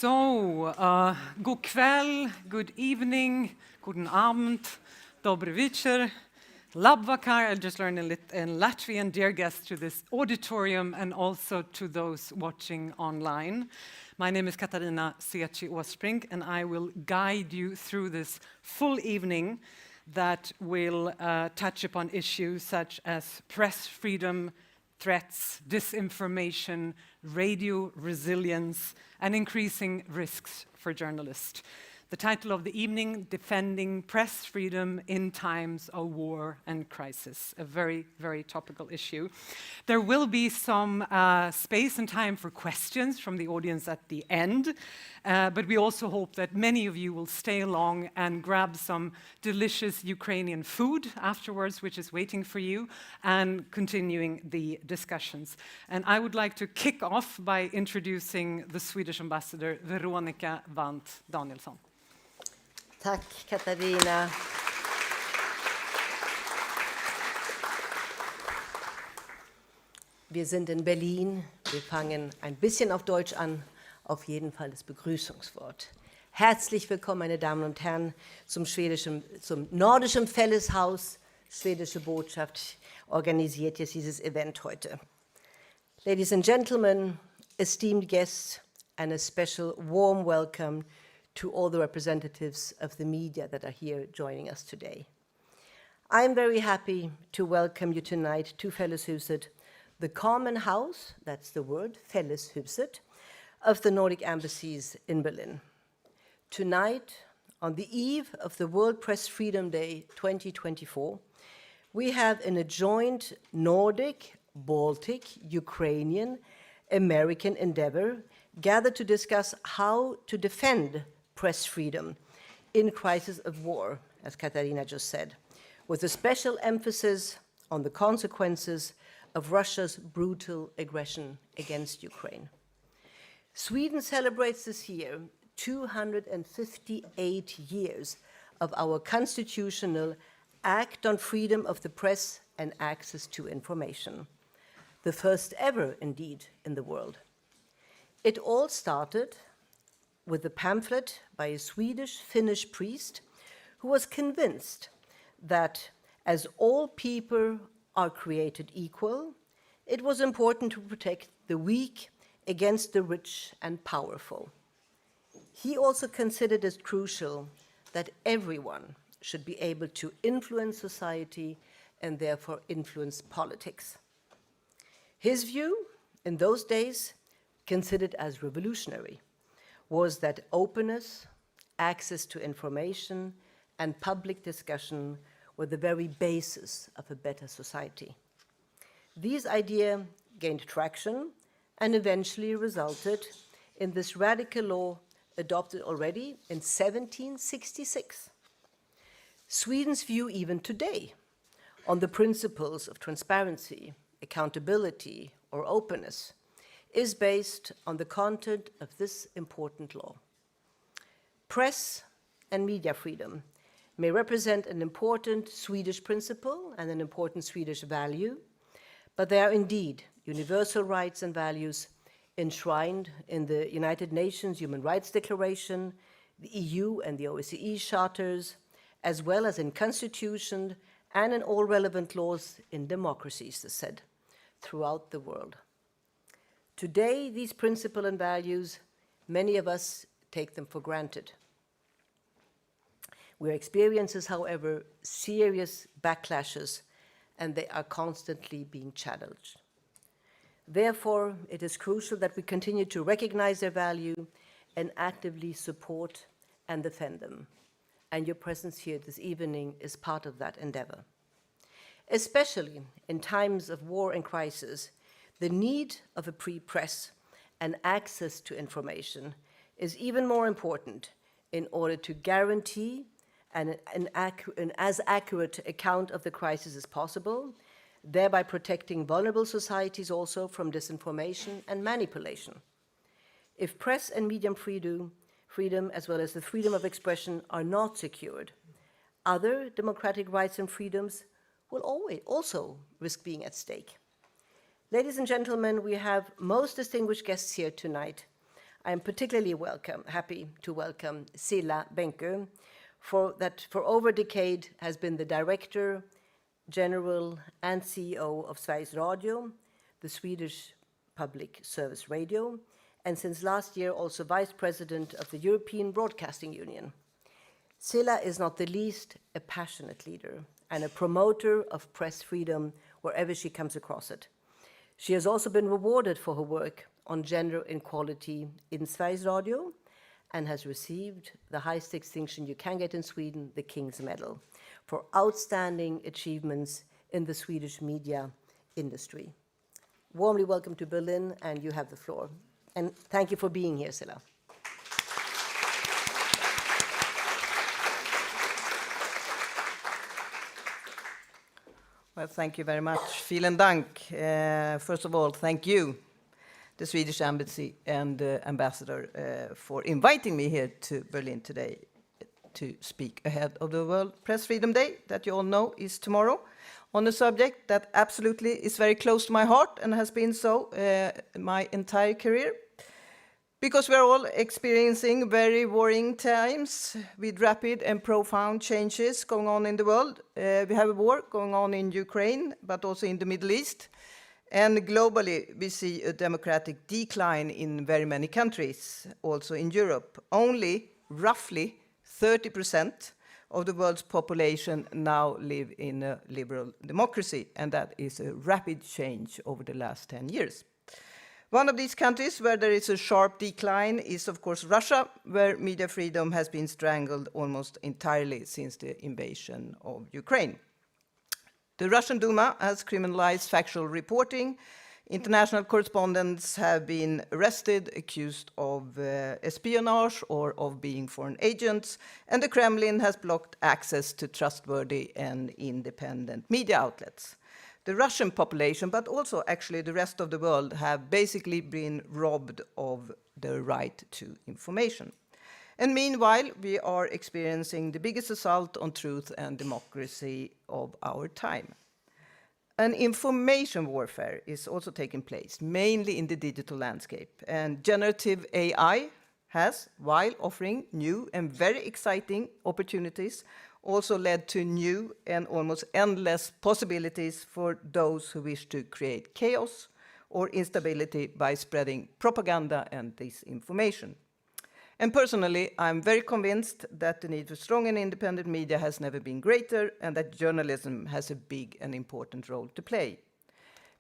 God kväll, good evening, guten Abend, dobry wieczór, labvakar. I just learned in Latvian, dear guests to this auditorium and also to those watching online. My name is Katarina Åsbrink and I will guide you through this full evening that will touch upon issues such as press freedom, threats, disinformation, radio resilience, and increasing risks for journalists. The title of the evening, Defending Press Freedom in Times of War and Crisis, a very, very topical issue. There will be some space and time for questions from the audience at the end, but we also hope that many of you will stay along and grab some delicious Ukrainian food afterwards, which is waiting for you, and continuing the discussions. And I would like to kick off by introducing the Swedish ambassador, Veronica Wandt Danielsson. Tack, Katarina. Wir sind in Berlin. Wir fangen ein bisschen auf Deutsch an. Auf jeden Fall das Begrüßungswort. Herzlich willkommen, meine Damen und Herren, zum nordischen Felleshaus. Schwedische Botschaft organisiert jetzt dieses Event heute. Ladies and gentlemen, esteemed guests, and a special warm welcome to all the representatives of the media that are here joining us today. I'm very happy to welcome you tonight to Felleshuset, the common house, that's the word, Felleshuset, of the Nordic embassies in Berlin. Tonight, on the eve of the World Press Freedom Day 2024, we have in a joint Nordic, Baltic, Ukrainian, American endeavor gathered to discuss how to defend press freedom in crisis of war, as Katarina just said, with a special emphasis on the consequences of Russia's brutal aggression against Ukraine. Sweden celebrates this year 258 years of our constitutional Act on Freedom of the Press and Access to Information, the first ever, indeed, in the world. It all started with a pamphlet by a Swedish-Finnish priest who was convinced that as all people are created equal, it was important to protect the weak against the rich and powerful. He also considered it crucial that everyone should be able to influence society and therefore influence politics. His view, in those days, considered as revolutionary, was that openness, access to information, and public discussion were the very basis of a better society. These ideas gained traction and eventually resulted in this radical law adopted already in 1766. Sweden's view even today on the principles of transparency, accountability, or openness is based on the content of this important law. Press and media freedom may represent an important Swedish principle and an important Swedish value, but they are indeed universal rights and values enshrined in the United Nations Human Rights Declaration, the EU and the OSCE charters, as well as in constitutions and in all relevant laws in democracies, as said, throughout the world. Today, these principles and values, many of us take them for granted. We experience, however, serious backlashes, and they are constantly being challenged. Therefore, it is crucial that we continue to recognize their value and actively support and defend them. And your presence here this evening is part of that endeavor. Especially in times of war and crisis, the need of a free press and access to information is even more important in order to guarantee an as accurate account of the crisis as possible, thereby protecting vulnerable societies also from disinformation and manipulation. If press and media freedom, as well as the freedom of expression, are not secured, other democratic rights and freedoms will always also risk being at stake. Ladies and gentlemen, we have most distinguished guests here tonight. I'm particularly happy to welcome Cilla Benkö, for over a decade has been the Director General and CEO of Sveriges Radio, the Swedish public service radio, and since last year also Vice President of the European Broadcasting Union. Cilla is not the least a passionate leader and a promoter of press freedom wherever she comes across it. She has also been rewarded for her work on gender equality in Sveriges Radio and has received the highest distinction you can get in Sweden, the King's Medal, for outstanding achievements in the Swedish media industry. Warmly welcome to Berlin, and you have the floor. And thank you for being here, Cilla. Well, thank you very much. Vielen Dank. First of all, thank you, the Swedish Embassy and Ambassador, for inviting me here to Berlin today to speak ahead of the World Press Freedom Day that you all know is tomorrow, on a subject that absolutely is very close to my heart and has been so my entire career. Because we're all experiencing very worrying times with rapid and profound changes going on in the world. We have a war going on in Ukraine, but also in the Middle East. And globally, we see a democratic decline in very many countries, also in Europe. Only roughly 30% of the world's population now live in a liberal democracy, and that is a rapid change over the last 10 years. One of these countries where there is a sharp decline is, of course, Russia, where media freedom has been strangled almost entirely since the invasion of Ukraine. The Russian Duma has criminalized factual reporting. International correspondents have been arrested, accused of espionage or of being foreign agents, and the Kremlin has blocked access to trustworthy and independent media outlets. The Russian population, but also actually the rest of the world, have basically been robbed of the right to information. And meanwhile, we are experiencing the biggest assault on truth and democracy of our time. An information warfare is also taking place, mainly in the digital landscape. And generative AI has, while offering new and very exciting opportunities, also led to new and almost endless possibilities for those who wish to create chaos or instability by spreading propaganda and disinformation. And personally, I'm very convinced that the need for strong and independent media has never been greater, and that journalism has a big and important role to play.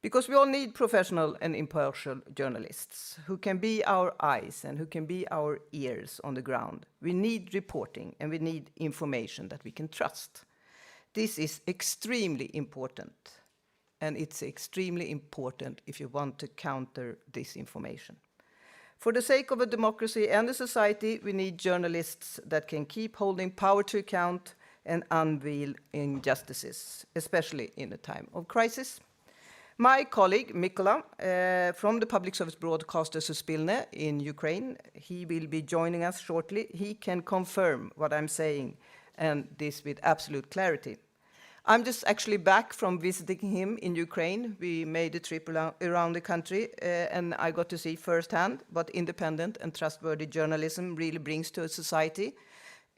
Because we all need professional and impartial journalists who can be our eyes and who can be our ears on the ground. We need reporting and we need information that we can trust. This is extremely important, and it's extremely important if you want to counter disinformation. For the sake of a democracy and a society, we need journalists that can keep holding power to account and unveil injustices, especially in a time of crisis. My colleague, Mykola, from the public service broadcaster Suspilne in Ukraine, he will be joining us shortly. He can confirm what I'm saying, and this with absolute clarity. I'm just actually back from visiting him in Ukraine. We made a trip around the country, and I got to see firsthand what independent and trustworthy journalism really brings to a society.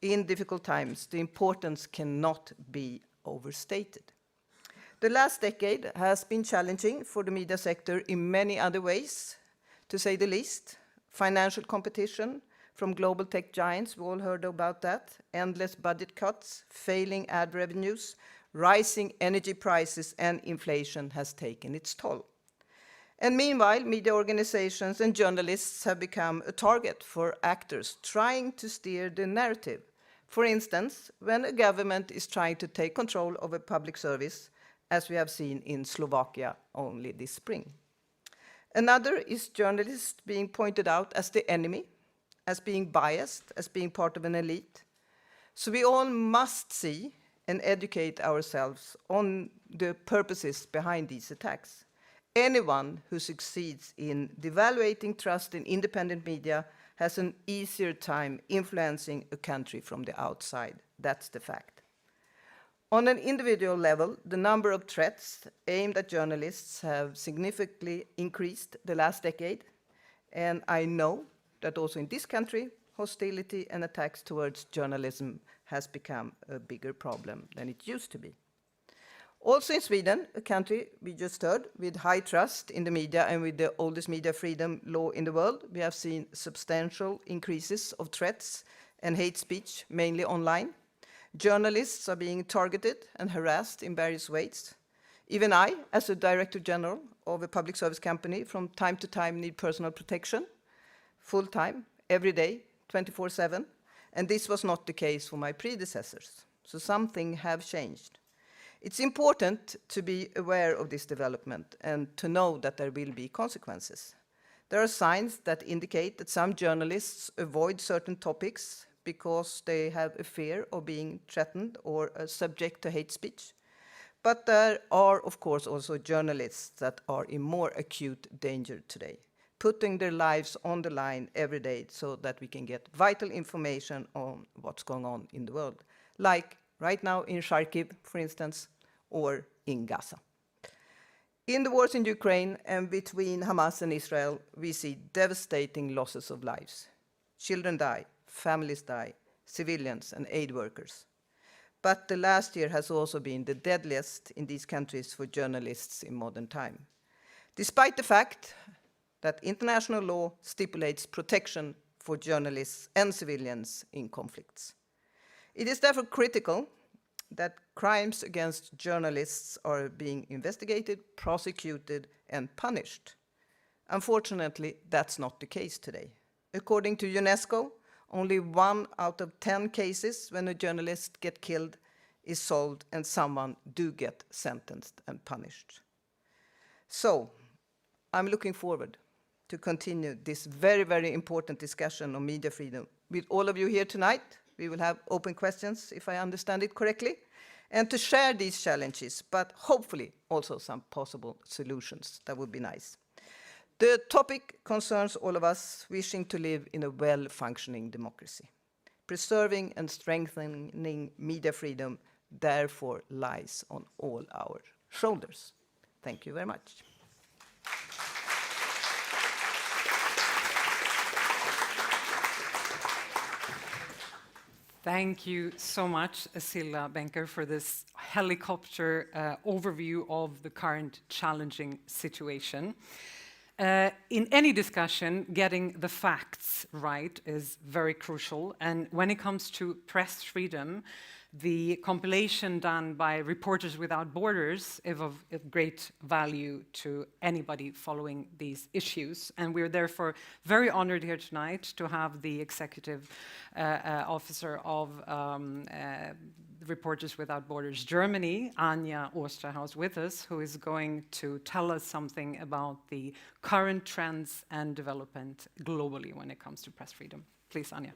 In difficult times, the importance cannot be overstated. The last decade has been challenging for the media sector in many other ways, to say the least. Financial competition from global tech giants, we all heard about that, endless budget cuts, failing ad revenues, rising energy prices, and inflation has taken its toll. And meanwhile, media organizations and journalists have become a target for actors trying to steer the narrative. For instance, when a government is trying to take control of a public service, as we have seen in Slovakia only this spring. Another is journalists being pointed out as the enemy, as being biased, as being part of an elite. So we all must see and educate ourselves on the purposes behind these attacks. Anyone who succeeds in devaluating trust in independent media has an easier time influencing a country from the outside. That's the fact. On an individual level, the number of threats aimed at journalists have significantly increased the last decade. And I know that also in this country, hostility and attacks towards journalism has become a bigger problem than it used to be. Also in Sweden, a country we just heard with high trust in the media and with the oldest media freedom law in the world, we have seen substantial increases of threats and hate speech, mainly online. Journalists are being targeted and harassed in various ways. Even I, as a director general of a public service company, from time to time need personal protection, full time, every day, 24/7. And this was not the case for my predecessors. So something have changed. It's important to be aware of this development and to know that there will be consequences. There are signs that indicate that some journalists avoid certain topics because they have a fear of being threatened or subject to hate speech. But there are, of course, also journalists that are in more acute danger today, putting their lives on the line every day so that we can get vital information on what's going on in the world, like right now in Kharkiv, for instance, or in Gaza. In the wars in Ukraine and between Hamas and Israel, we see devastating losses of lives. Children die, families die, civilians and aid workers. But the last year has also been the deadliest in these countries for journalists in modern time. Despite the fact that international law stipulates protection for journalists and civilians in conflicts. It is therefore critical that crimes against journalists are being investigated, prosecuted, and punished. Unfortunately, that's not the case today. According to UNESCO, only 1 out of 10 cases when a journalist gets killed is solved and someone do get sentenced and punished. So, I'm looking forward to continue this very, very important discussion on media freedom with all of you here tonight. We will have open questions, if I understand it correctly, and to share these challenges, but hopefully also some possible solutions. That would be nice. The topic concerns all of us wishing to live in a well-functioning democracy. Preserving and strengthening media freedom therefore lies on all our shoulders. Thank you very much. Thank you so much, Cilla, Benkö, for this helicopter overview of the current challenging situation. In any discussion, getting the facts right is very crucial. And when it comes to press freedom, the compilation done by Reporters Without Borders is of great value to anybody following these issues. And we're therefore very honored here tonight to have the executive officer of Reporters Without Borders Germany, Anja Osterhaus, with us, who is going to tell us something about the current trends and development globally when it comes to press freedom. Please, Anja.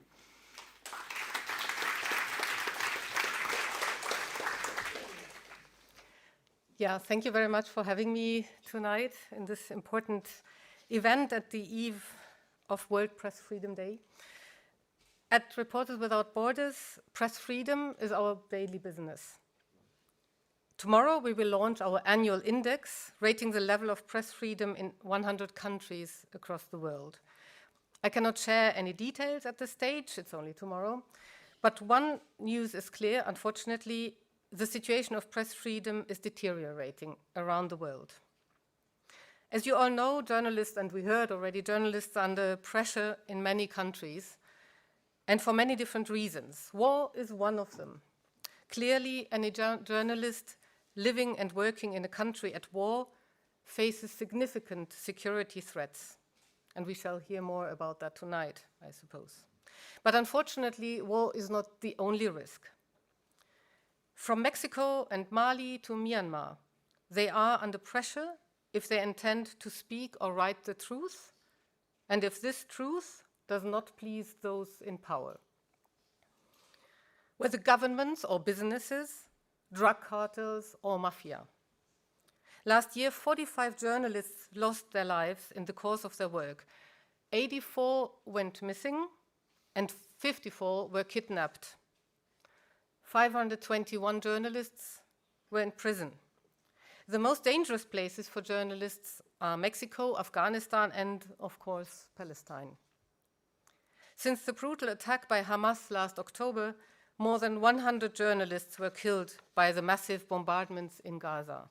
Yeah, thank you very much for having me tonight in this important event at the eve of World Press Freedom Day. At Reporters Without Borders, press freedom is our daily business. Tomorrow we will launch our annual index, rating the level of press freedom in 100 countries across the world. I cannot share any details at this stage, it's only tomorrow, but one news is clear, unfortunately, the situation of press freedom is deteriorating around the world. As you all know, journalists, and we heard already, journalists are under pressure in many countries, and for many different reasons. War is one of them. Clearly, any journalist living and working in a country at war faces significant security threats, and we shall hear more about that tonight, I suppose. But unfortunately, war is not the only risk. From Mexico and Mali to Myanmar, they are under pressure if they intend to speak or write the truth, and if this truth does not please those in power. Whether governments or businesses, drug cartels or mafia. Last year, 45 journalists lost their lives in the course of their work. 84 went missing and 54 were kidnapped. 521 journalists were in prison. The most dangerous places for journalists are Mexico, Afghanistan, and, of course, Palestine. Since the brutal attack by Hamas last October, more than 100 journalists were killed by the massive bombardments in Gaza.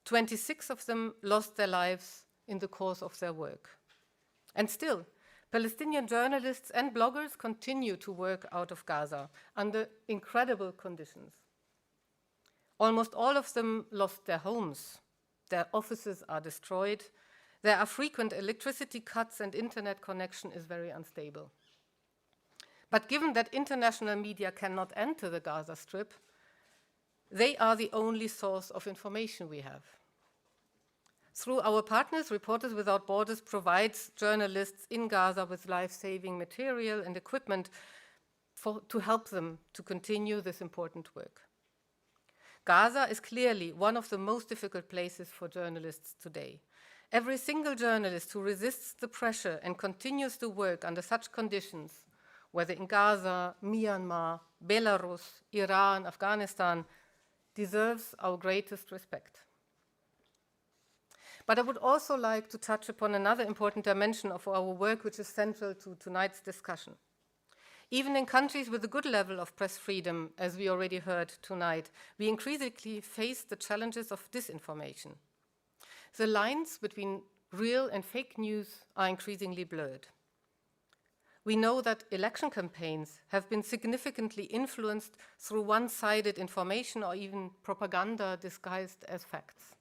26 of them lost their lives in the course of their work. And still, Palestinian journalists and bloggers continue to work out of Gaza under incredible conditions. Almost all of them lost their homes. Their offices are destroyed. There are frequent electricity cuts and internet connection is very unstable. But given that international media cannot enter the Gaza Strip, they are the only source of information we have. Through our partners, Reporters Without Borders provides journalists in Gaza with life-saving material and equipment to help them to continue this important work. Gaza is clearly one of the most difficult places for journalists today. Every single journalist who resists the pressure and continues to work under such conditions, whether in Gaza, Myanmar, Belarus, Iran, Afghanistan, deserves our greatest respect. But I would also like to touch upon another important dimension of our work, which is central to tonight's discussion. Even in countries with a good level of press freedom, as we already heard tonight, we increasingly face the challenges of disinformation. The lines between real and fake news are increasingly blurred. We know that election campaigns have been significantly influenced through one-sided information or even propaganda disguised as facts.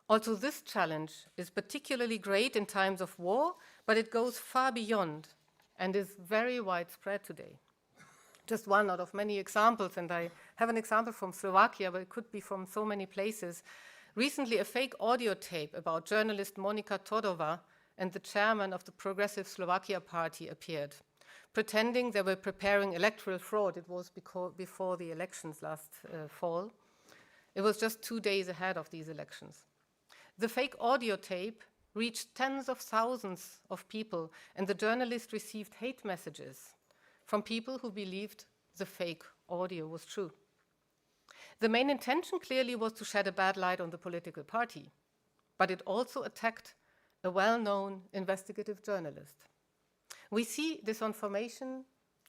Also, this challenge is particularly great in times of war, but it goes far beyond and is very widespread today. Just one out of many examples, and I have an example from Slovakia, but it could be from so many places. Recently, a fake audio tape about journalist Monika Todova and the chairman of the Progressive Slovakia Party appeared, pretending they were preparing electoral fraud. It was before the elections last fall. It was just 2 days ahead of these elections. The fake audio tape reached tens of thousands of people, and the journalist received hate messages from people who believed the fake audio was true. The main intention clearly was to shed a bad light on the political party, but it also attacked a well-known investigative journalist. We see disinformation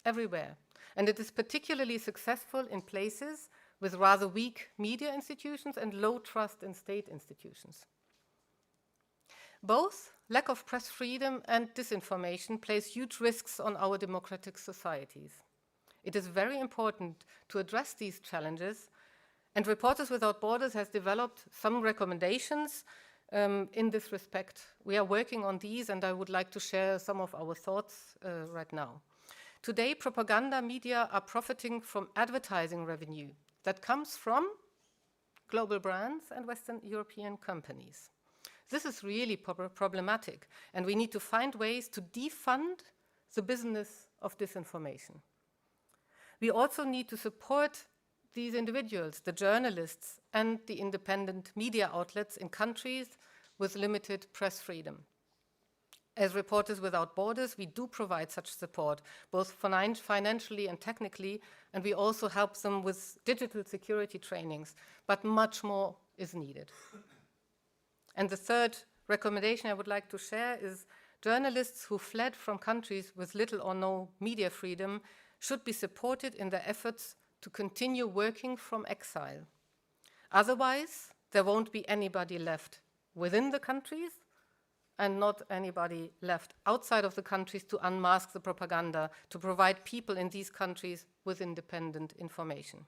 everywhere, and it is particularly successful in places with rather weak media institutions and low trust in state institutions. Both lack of press freedom and disinformation place huge risks on our democratic societies. It is very important to address these challenges, and Reporters Without Borders has developed some recommendations in this respect. We are working on these, and I would like to share some of our thoughts right now. Today, propaganda media are profiting from advertising revenue that comes from global brands and Western European companies. This is really problematic, and we need to find ways to defund the business of disinformation. We also need to support these individuals, the journalists, and the independent media outlets in countries with limited press freedom. As Reporters Without Borders, we do provide such support, both financially and technically, and we also help them with digital security trainings, but much more is needed. And the third recommendation I would like to share is journalists who fled from countries with little or no media freedom should be supported in their efforts to continue working from exile. Otherwise, there won't be anybody left within the countries and not anybody left outside of the countries to unmask the propaganda, to provide people in these countries with independent information.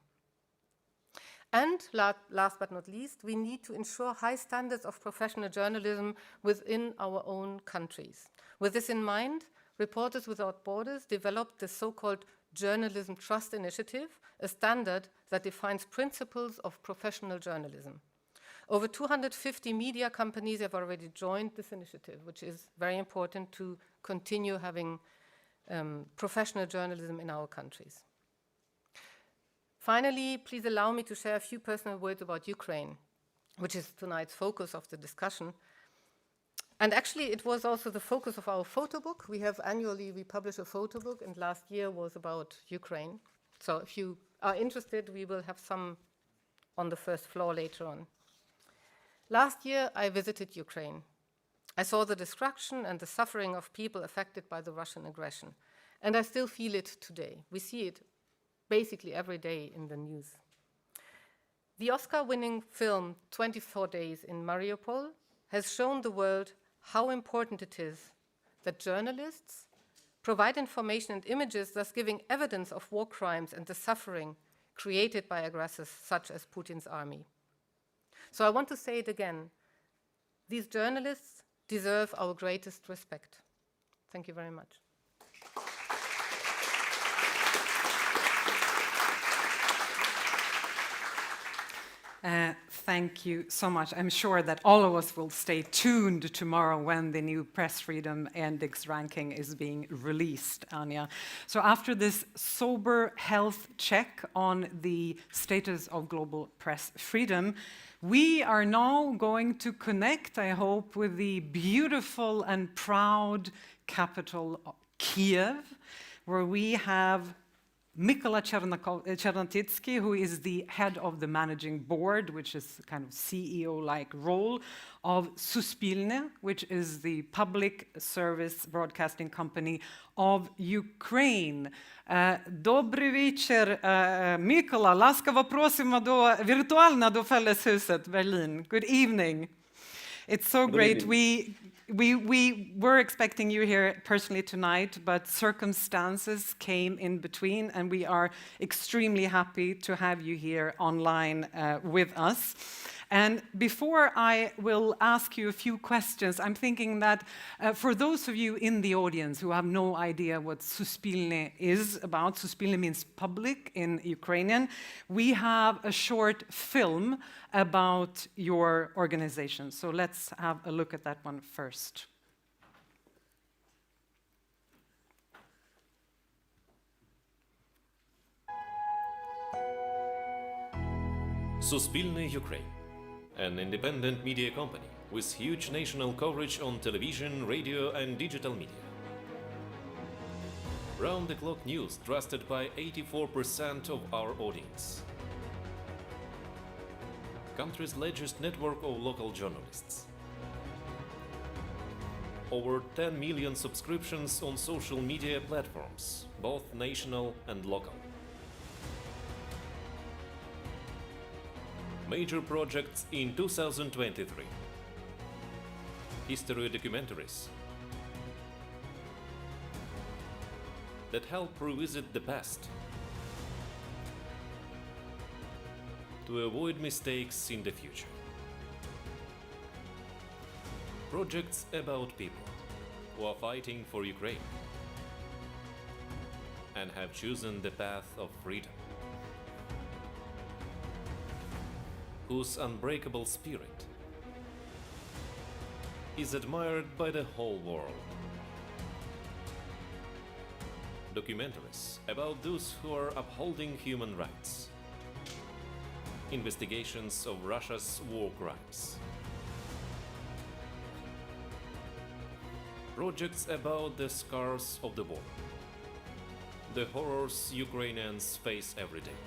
And last but not least, we need to ensure high standards of professional journalism within our own countries. With this in mind, Reporters Without Borders developed the so-called Journalism Trust Initiative, a standard that defines principles of professional journalism. Over 250 media companies have already joined this initiative, which is very important to continue having professional journalism in our countries. Finally, please allow me to share a few personal words about Ukraine, which is tonight's focus of the discussion. And actually, it was also the focus of our photo book. We publish a photo book, and last year was about Ukraine. So if you are interested, we will have some on the first floor later on. Last year, I visited Ukraine. I saw the destruction and the suffering of people affected by the Russian aggression. And I still feel it today. We see it basically every day in the news. The Oscar-winning film 24 Days in Mariupol has shown the world how important it is that journalists provide information and images, thus giving evidence of war crimes and the suffering created by aggressors such as Putin's army. So I want to say it again. These journalists deserve our greatest respect. Thank you very much. Thank you so much. I'm sure that all of us will stay tuned tomorrow when the new Press Freedom Index ranking is being released, Anja. So after this sober health check on the status of global press freedom, we are now going to connect, I hope, with the beautiful and proud capital of Kiev, where we have Mykola Chernotytskyi, who is the head of the managing board, which is kind of CEO-like role, of Suspilne, which is the public service broadcasting company of Ukraine. Добрий вечір, Mykola. Ласкаво просимо віртуально до Fälleshuset, Berlin. Good evening. It's so great. We were expecting you here personally tonight, but circumstances came in between, and we are extremely happy to have you here online with us. And before I will ask you a few questions, I'm thinking that for those of you in the audience who have no idea what Suspilne is about, Suspilne means public in Ukrainian, we have a short film about your organization. So let's have a look at that one first. Suspilne, Ukraine, an independent media company with huge national coverage on television, radio and digital media. Round-the-clock news trusted by 84% of our audience. Country's largest network of local journalists. Over 10 million subscriptions on social media platforms, both national and local. Major projects in 2023. History documentaries that help revisit the past to avoid mistakes in the future. Projects about people who are fighting for Ukraine and have chosen the path of freedom, whose unbreakable spirit is admired by the whole world. Documentaries about those who are upholding human rights. Investigations of Russia's war crimes. Projects about the scars of the war. The horrors Ukrainians face every day.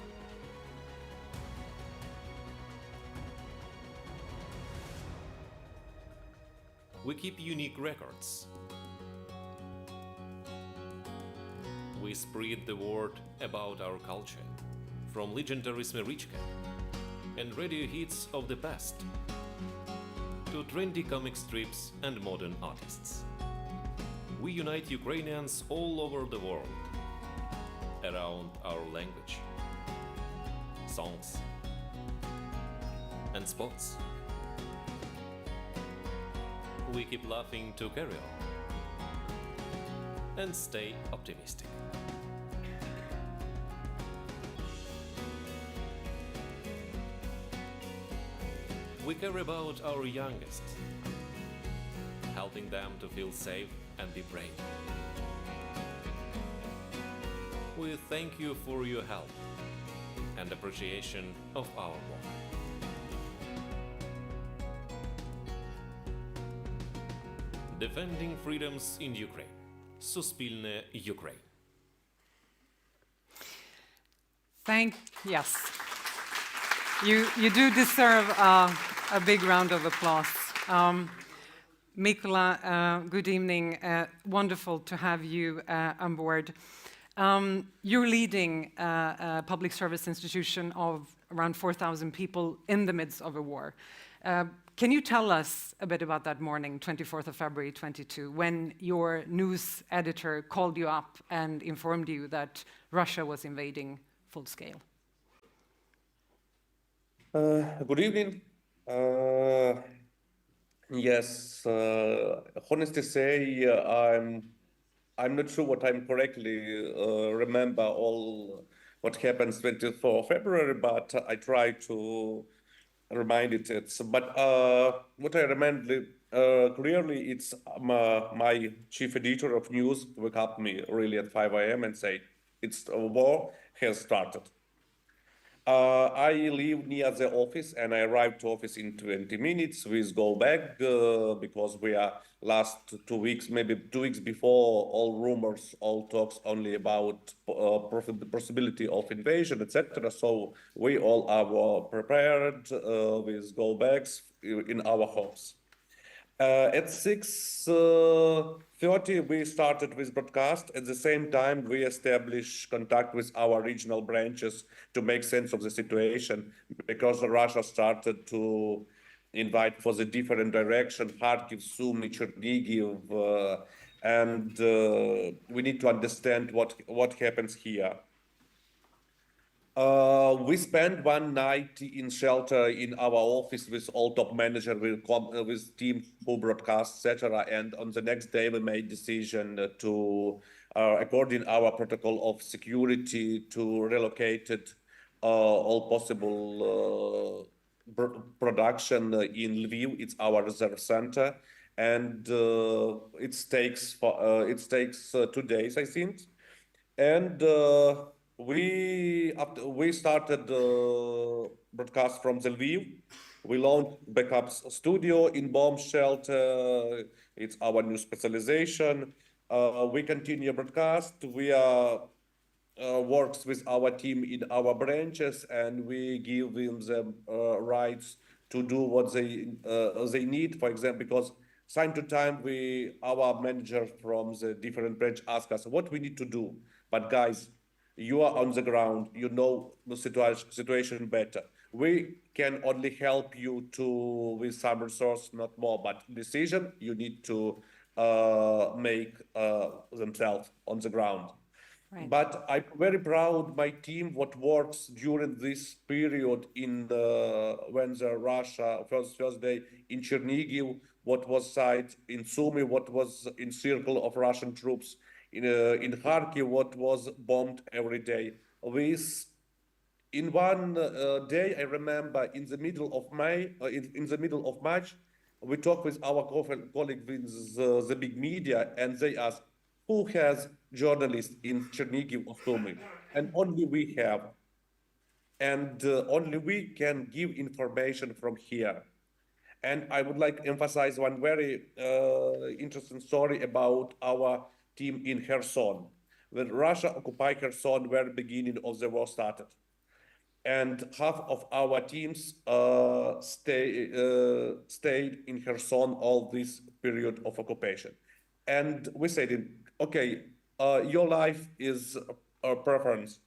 We keep unique records. We spread the word about our culture, from legendary Smerichka and radio hits of the past to trendy comic strips and modern artists. We unite Ukrainians all over the world around our language, songs, and sports. We keep laughing to carry on and stay optimistic. We care about our youngest, helping them to feel safe and be brave. We thank you for your help and appreciation of our work. Defending freedoms in Ukraine. Suspilne, Ukraine. Yes. You do deserve a big round of applause. Mykola, good evening. Wonderful to have you on board. You're leading a public service institution of around 4,000 people in the midst of a war. Can you tell us a bit about that morning, 24th of February 22, when your news editor called you up and informed you that Russia was invading full scale? Good evening. Yes, honestly say, I'm not sure what I'm correctly remember all what happens 24 February, but I try to remind it. But what I remember clearly, it's my chief editor of news wake up me really at 5 a.m. and say, it's a war has started. I live near the office and I arrived to office in 20 minutes. We go back because we are last 2 weeks, maybe 2 weeks before, all rumors, all talks only about possibility of invasion, etc. So we all are prepared with go bags in our homes. At 6:30, we started with broadcast. At the same time, we established contact with our regional branches to make sense of the situation, because Russia started to invite for the different direction, Kharkiv, Sumy, Chernihiv, and we need to understand what happens here. We spent one night in shelter in our office with all top manager, with team who broadcast, etc. And on the next day, we made decision to, according our protocol of security, to relocate it, all possible production in Lviv. It's our reserve center, and it takes 2 days, I think, and. We started broadcast from the Lviv. We launched backup studio in bomb shelter. It's our new specialization. We continue broadcast. We are works with our team in our branches, and we give them rights to do what they need. For example, because time to time our manager from the different branch ask us what we need to do. But guys, you are on the ground, you know the situation better. We can only help you with some resource, not more, but decision you need to make themselves on the ground. Right. But I'm very proud my team what works during this period when the Russia first day in Chernihiv, what was site in Sumy, what was in circle of Russian troops. In Kharkiv, what was bombed every day. In one day, I remember in the middle of May, in the middle of March, we talked with our colleague with the big media, and they asked, who has journalists in Chernihiv or Sumy? And only we have. And only we can give information from here. And I would like to emphasize one very interesting story about our team in Kherson. When Russia occupied Kherson, where the beginning of the war started. And half of our teams stayed in Kherson all this period of occupation. And we said, okay, your life is a preference.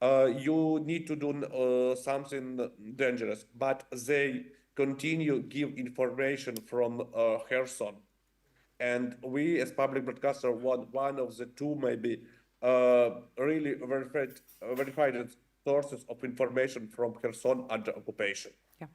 You need to do something dangerous, but they continue give information from Kherson. And we, as public broadcaster, one of the two maybe really verified sources of information from Kherson under occupation. Yeah,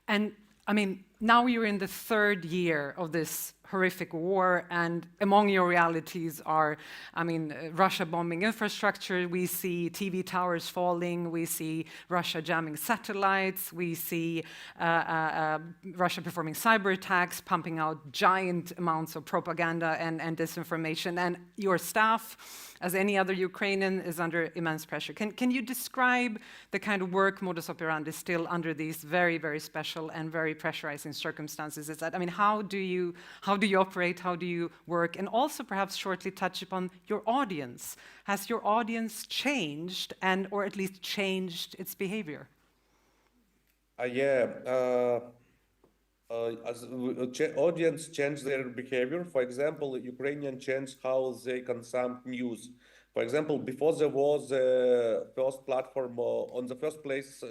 and I mean, now you're in the 3rd year of this horrific war, and among your realities are, I mean, Russia bombing infrastructure, we see TV towers falling, we see Russia jamming satellites, we see Russia performing cyber attacks, pumping out giant amounts of propaganda and disinformation, and your staff, as any other Ukrainian, is under immense pressure. Can you describe the kind of work modus operandi still under these very, very special and very pressurizing circumstances? Is that, I mean, how do you operate, how do you work? And also perhaps shortly touch upon your audience. Has your audience changed, or at least changed its behavior? as audience change their behavior. For example, Ukrainians change how they consume news. For example, before there was a first platform on the first place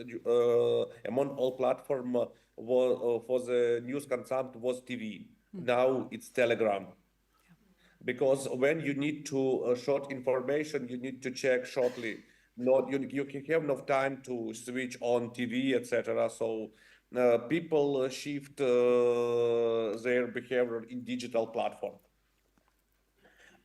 among all platform for the news consumed was TV. Now it's Telegram. Because when you need to short information, you need to check shortly. Not you have no time to switch on TV, etc. So people shift their behavior in digital platform.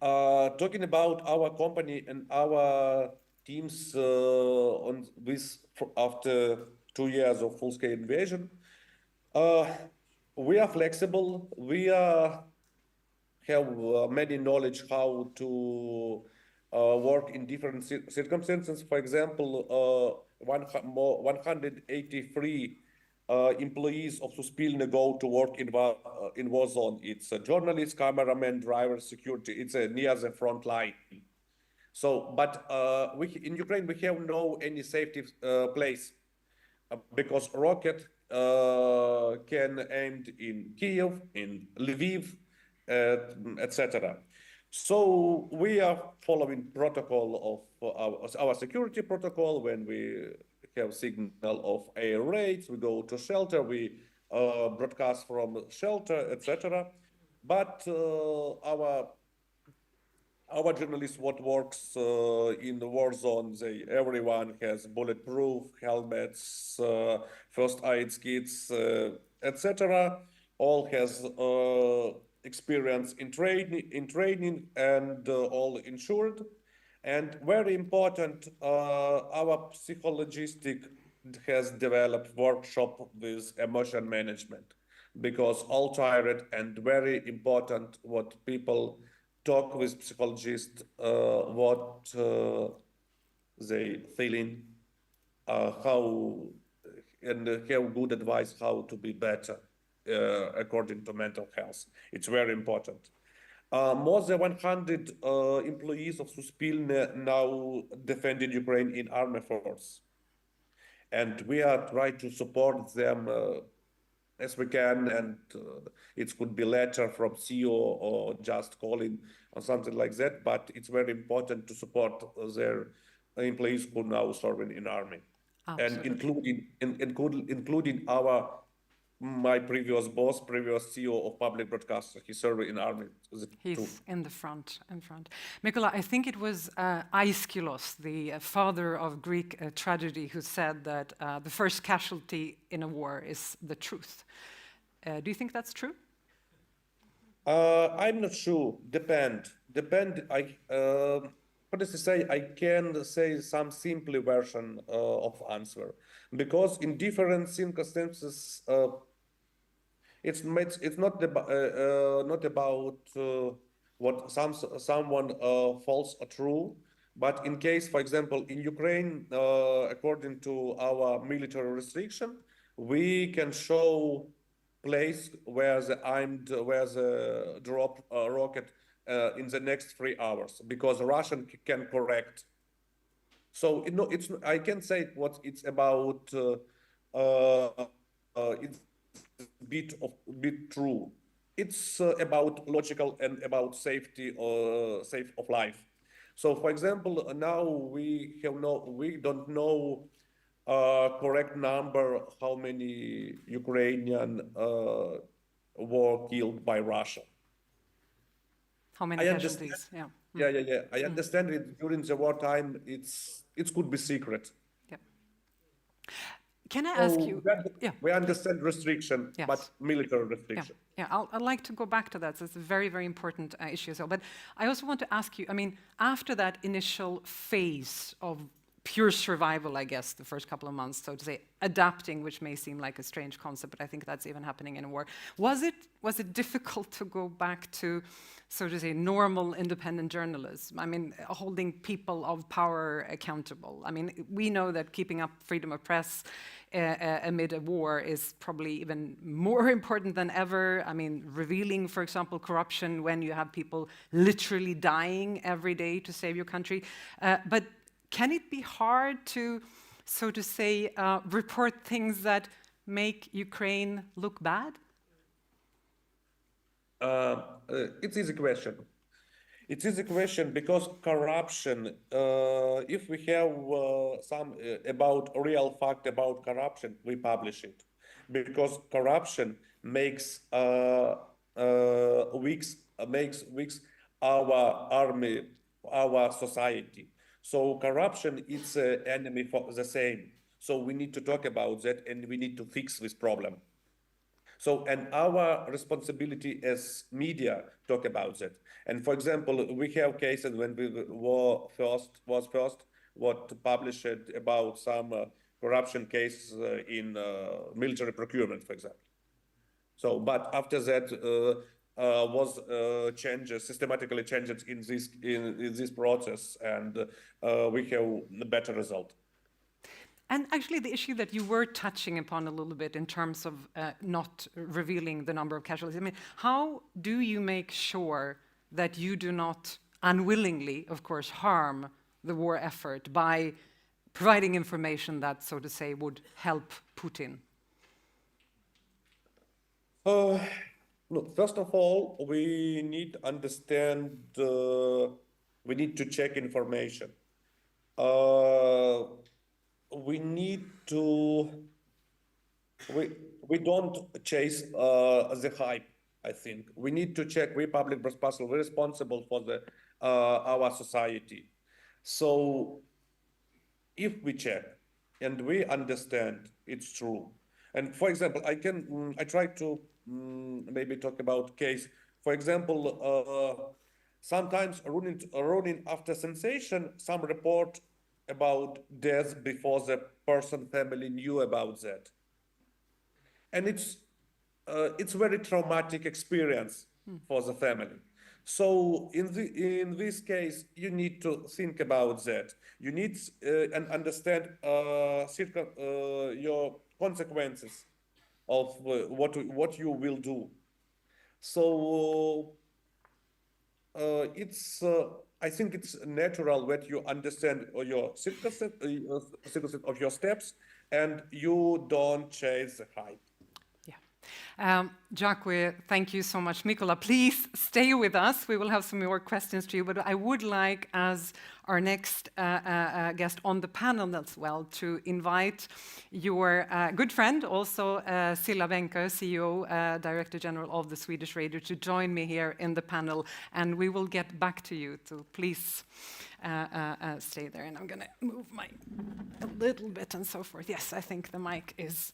Talking about our company and our teams on this after 2 years of full-scale invasion, we are flexible. We are have many knowledge how to work in different circumstances. For example, 183 employees of Suspilne go to work in war zone. It's a journalist, cameraman, driver, security. It's near the front line. So, but in Ukraine we have no any safety place because rocket can aimed in Kiev, in Lviv, etc. So we are following protocol of our security protocol. When we have signal of air raids, we go to shelter, we broadcast from shelter, etc. But our journalists what works in the war zone, everyone has bulletproof helmets, first aid kits, etc. All has experience in training and all insured. And very important, our psychologist has developed workshop with emotion management, because all tired and very important what people talk with psychologists, what they feeling, how and have good advice how to be better according to mental health. It's very important. More than 100 employees of Suspilne now defending Ukraine in army force. And we are trying to support them as we can, and it could be letter from CEO or just calling or something like that, but it's very important to support their employees who now serving in army. Absolutely. And including my previous boss, previous CEO of public broadcaster, he served in army. He's in the front. Mykola, I think it was Aeschylus, the father of Greek tragedy, who said that the first casualty in a war is the truth. Do you think that's true? I'm not sure. Depend. Honestly say, I can say some simple version of answer, because in different circumstances, it's not about what someone false or true, but in case, for example, in Ukraine, according to our military restriction, we can show place where the drop rocket in the next 3 hours, because Russian can correct. So I can say what it's about. It's bit true. It's about logical and about safety or safe of life. So, for example, now we don't know correct number how many Ukrainian were killed by Russia. How many casualties? Yeah. Yeah. I understand it during the wartime. It could be secret. Yeah. Can I ask you? We understand restriction, yes, but military restriction. Yeah. I'd like to go back to that. So it's a very, very important issue. But I also want to ask you, I mean, after that initial phase of pure survival, I guess, the first couple of months, so to say, adapting, which may seem like a strange concept, but I think that's even happening in a war. Was it difficult to go back to, so to say, normal independent journalism? I mean, holding people of power accountable. I mean, we know that keeping up freedom of press amid a war is probably even more important than ever. I mean, revealing, for example, corruption when you have people literally dying every day to save your country. But can it be hard to, so to say, report things that make Ukraine look bad? It's easy question. It's easy question because corruption, if we have some about real fact about corruption, we publish it. Because corruption makes weaks our army, our society. So corruption is an enemy for the same. So we need to talk about that and we need to fix this problem. So, and our responsibility as media talk about that. And for example, we have cases when we was first what published about some corruption cases in military procurement, for example. So, but after that was changes, systematically changes in this process, and we have a better result. And actually, the issue that you were touching upon a little bit in terms of not revealing the number of casualties, I mean, how do you make sure that you do not unwillingly, of course, harm the war effort by providing information that, so to say, would help Putin? Look, first of all, we need to understand, we need to check information. We need to, we don't chase the hype, I think. We need to check, we public responsible, we're responsible for the our society. So if we check and we understand it's true, and for example, I try to maybe talk about case. For example, sometimes running after sensation, some report about death before the person family knew about that. And it's very traumatic experience for the family. So in this case, you need to think about that. You need and understand your consequences of what you will do. So I think it's natural that you understand your circumstances of your steps and you don't chase the hype. Jacque, thank you so much. Mykola, please stay with us. We will have some more questions to you, but I would like, as our next guest on the panel as well, to invite your good friend, also Cilla Benkö, CEO, Director General of the Swedish Radio, to join me here in the panel, and we will get back to you, so please stay there. And I'm going to move my a little bit and so forth. Yes, I think the mic is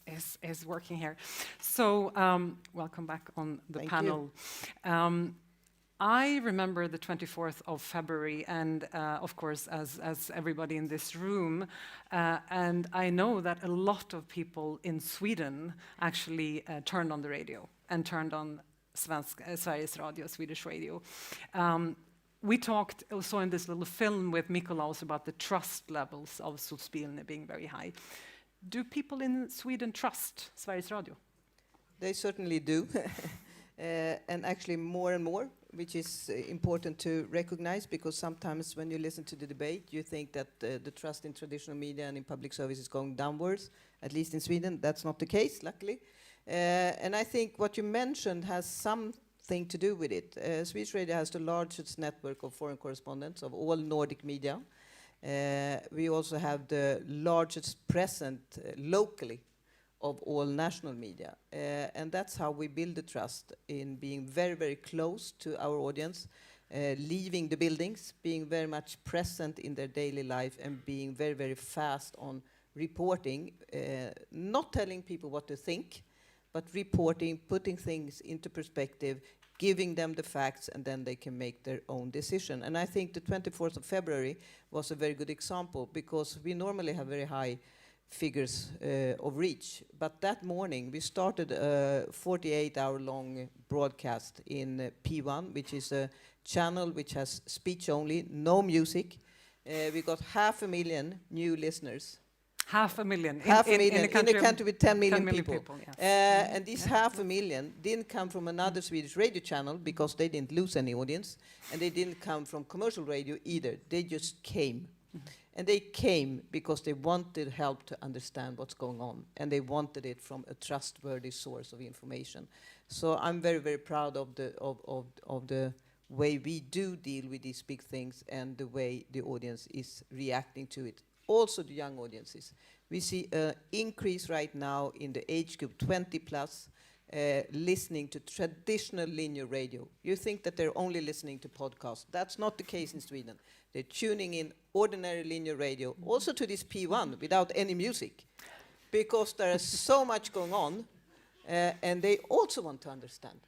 working here. So welcome back on the panel. I remember the 24th of February, and of course, as everybody in this room, and I know that a lot of people in Sweden actually turned on the radio and turned on Sveriges Radio, Swedish Radio. We talked also in this little film with Mykola also about the trust levels of Suspilne being very high. Do people in Sweden trust Sveriges Radio? They certainly do, and actually more and more, which is important to recognize, because sometimes when you listen to the debate, you think that the trust in traditional media and in public service is going downwards, at least in Sweden. That's not the case, luckily. And I think what you mentioned has something to do with it. Swedish Radio has the largest network of foreign correspondents of all Nordic media. We also have the largest presence locally of all national media. And that's how we build the trust, in being very, very close to our audience, leaving the buildings, being very much present in their daily life, and being very, very fast on reporting, not telling people what to think, but reporting, putting things into perspective, giving them the facts, and then they can make their own decision. And I think the 24th of February was a very good example, because we normally have very high figures of reach. But that morning, we started a 48-hour-long broadcast in P1, which is a channel which has speech only, no music. We got 500,000 new listeners. 500,000 in a country with 10 million people. Yes. And these 500,000 didn't come from another Swedish radio channel, because they didn't lose any audience, and they didn't come from commercial radio either. They just came. And they came because they wanted help to understand what's going on, and they wanted it from a trustworthy source of information. So I'm very, very proud of the way we do deal with these big things and the way the audience is reacting to it. Also the young audiences. We see an increase right now in the age group 20 plus listening to traditional linear radio. You think that they're only listening to podcasts. That's not the case in Sweden. They're tuning in ordinary linear radio, also to this P1 without any music, because there is so much going on, and they also want to understand.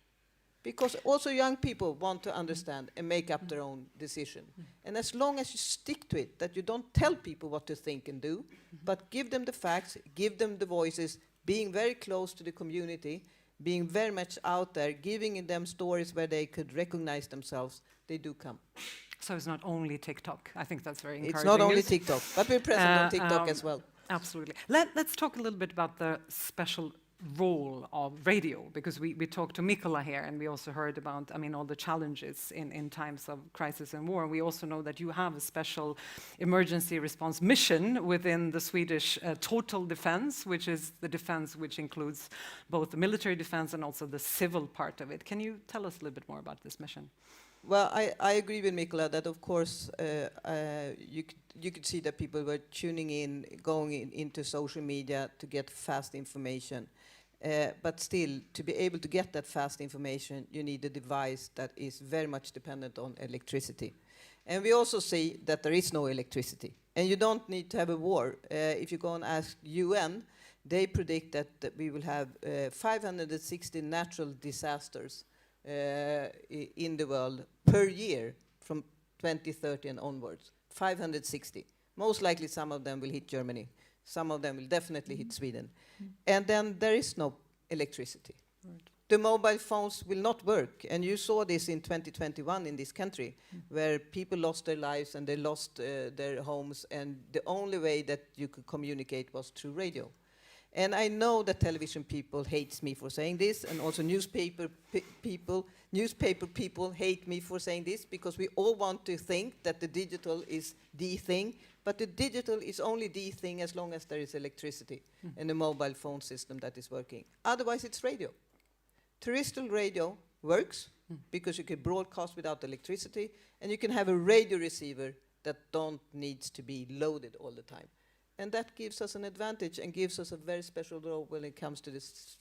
Because also young people want to understand and make up their own decision. And as long as you stick to it, that you don't tell people what to think and do, but give them the facts, give them the voices, being very close to the community, being very much out there, giving them stories where they could recognize themselves, they do come. So it's not only TikTok. I think that's very encouraging. It's not only news. TikTok, but we're present on TikTok as well. Absolutely. Let's talk a little bit about the special role of radio, because we talked to Mykola here, and we also heard about, I mean, all the challenges in times of crisis and war. We also know that you have a special emergency response mission within the Swedish total defense, which is the defense which includes both the military defense and also the civil part of it. Can you tell us a little bit more about this mission? Well, I agree with Mykola that, of course, you could see that people were tuning in, going into social media to get fast information. But still, to be able to get that fast information, you need a device that is very much dependent on electricity. And we also see that there is no electricity. And you don't need to have a war. If you go and ask UN, they predict that we will have 560 natural disasters in the world per year from 2030 and onwards. 560. Most likely some of them will hit Germany. Some of them will definitely hit Sweden. And then there is no electricity. Right. The mobile phones will not work. And you saw this in 2021 in this country, where people lost their lives and they lost their homes, and the only way that you could communicate was through radio. And I know that television people hates me for saying this, and also newspaper people hate me for saying this, because we all want to think that the digital is the thing, but the digital is only the thing as long as there is electricity and a mobile phone system that is working. Otherwise, it's radio. Terrestrial radio works because you can broadcast without electricity, and you can have a radio receiver that don't needs to be loaded all the time. And that gives us an advantage and gives us a very special role when it comes to the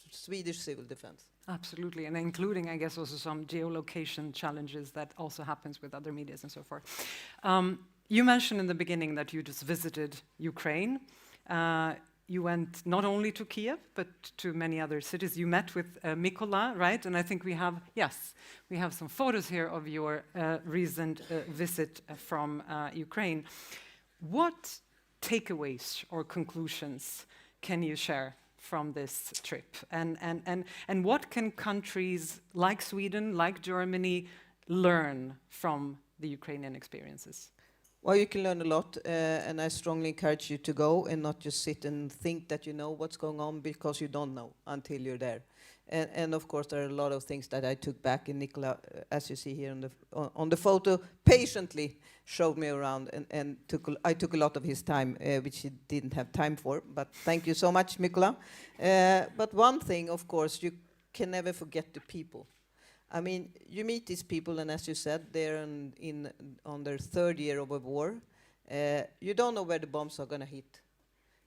Swedish civil defense. Absolutely, and including, I guess, also some geolocation challenges that also happens with other medias and so forth. You mentioned in the beginning that you just visited Ukraine. You went not only to Kiev, but to many other cities. You met with Mykola, right? And I think we have some photos here of your recent visit from Ukraine. What takeaways or conclusions can you share from this trip? And what can countries like Sweden, like Germany, learn from the Ukrainian experiences? Well, you can learn a lot, and I strongly encourage you to go and not just sit and think that you know what's going on, because you don't know until you're there. And of course, there are a lot of things that I took back, and Mykola, as you see here on the photo, patiently showed me around, and I took a lot of his time, which he didn't have time for. But thank you so much, Mykola. But one thing, of course, you can never forget the people. I mean, you meet these people, and as you said, they're on their third year of a war. You don't know where the bombs are going to hit.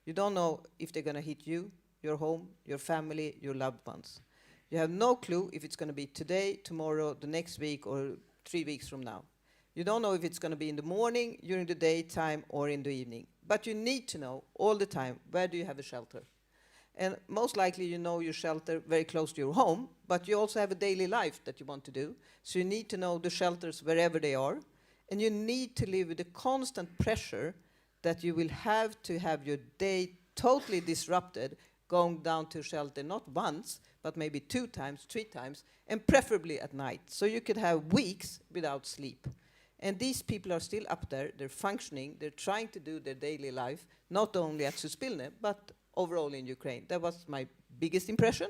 You don't know if they're going to hit you, your home, your family, your loved ones. You have no clue if it's going to be today, tomorrow, the next week, or 3 weeks from now. You don't know if it's going to be in the morning, during the daytime, or in the evening. But you need to know all the time, where do you have a shelter? And most likely you know your shelter very close to your home, but you also have a daily life that you want to do. So you need to know the shelters wherever they are. And you need to live with the constant pressure that you will have to have your day totally disrupted, going down to shelter not once, but maybe 2 times, 3 times, and preferably at night. So you could have weeks without sleep. And these people are still up there, they're functioning, they're trying to do their daily life, not only at Suspilne, but overall in Ukraine. That was my biggest impression.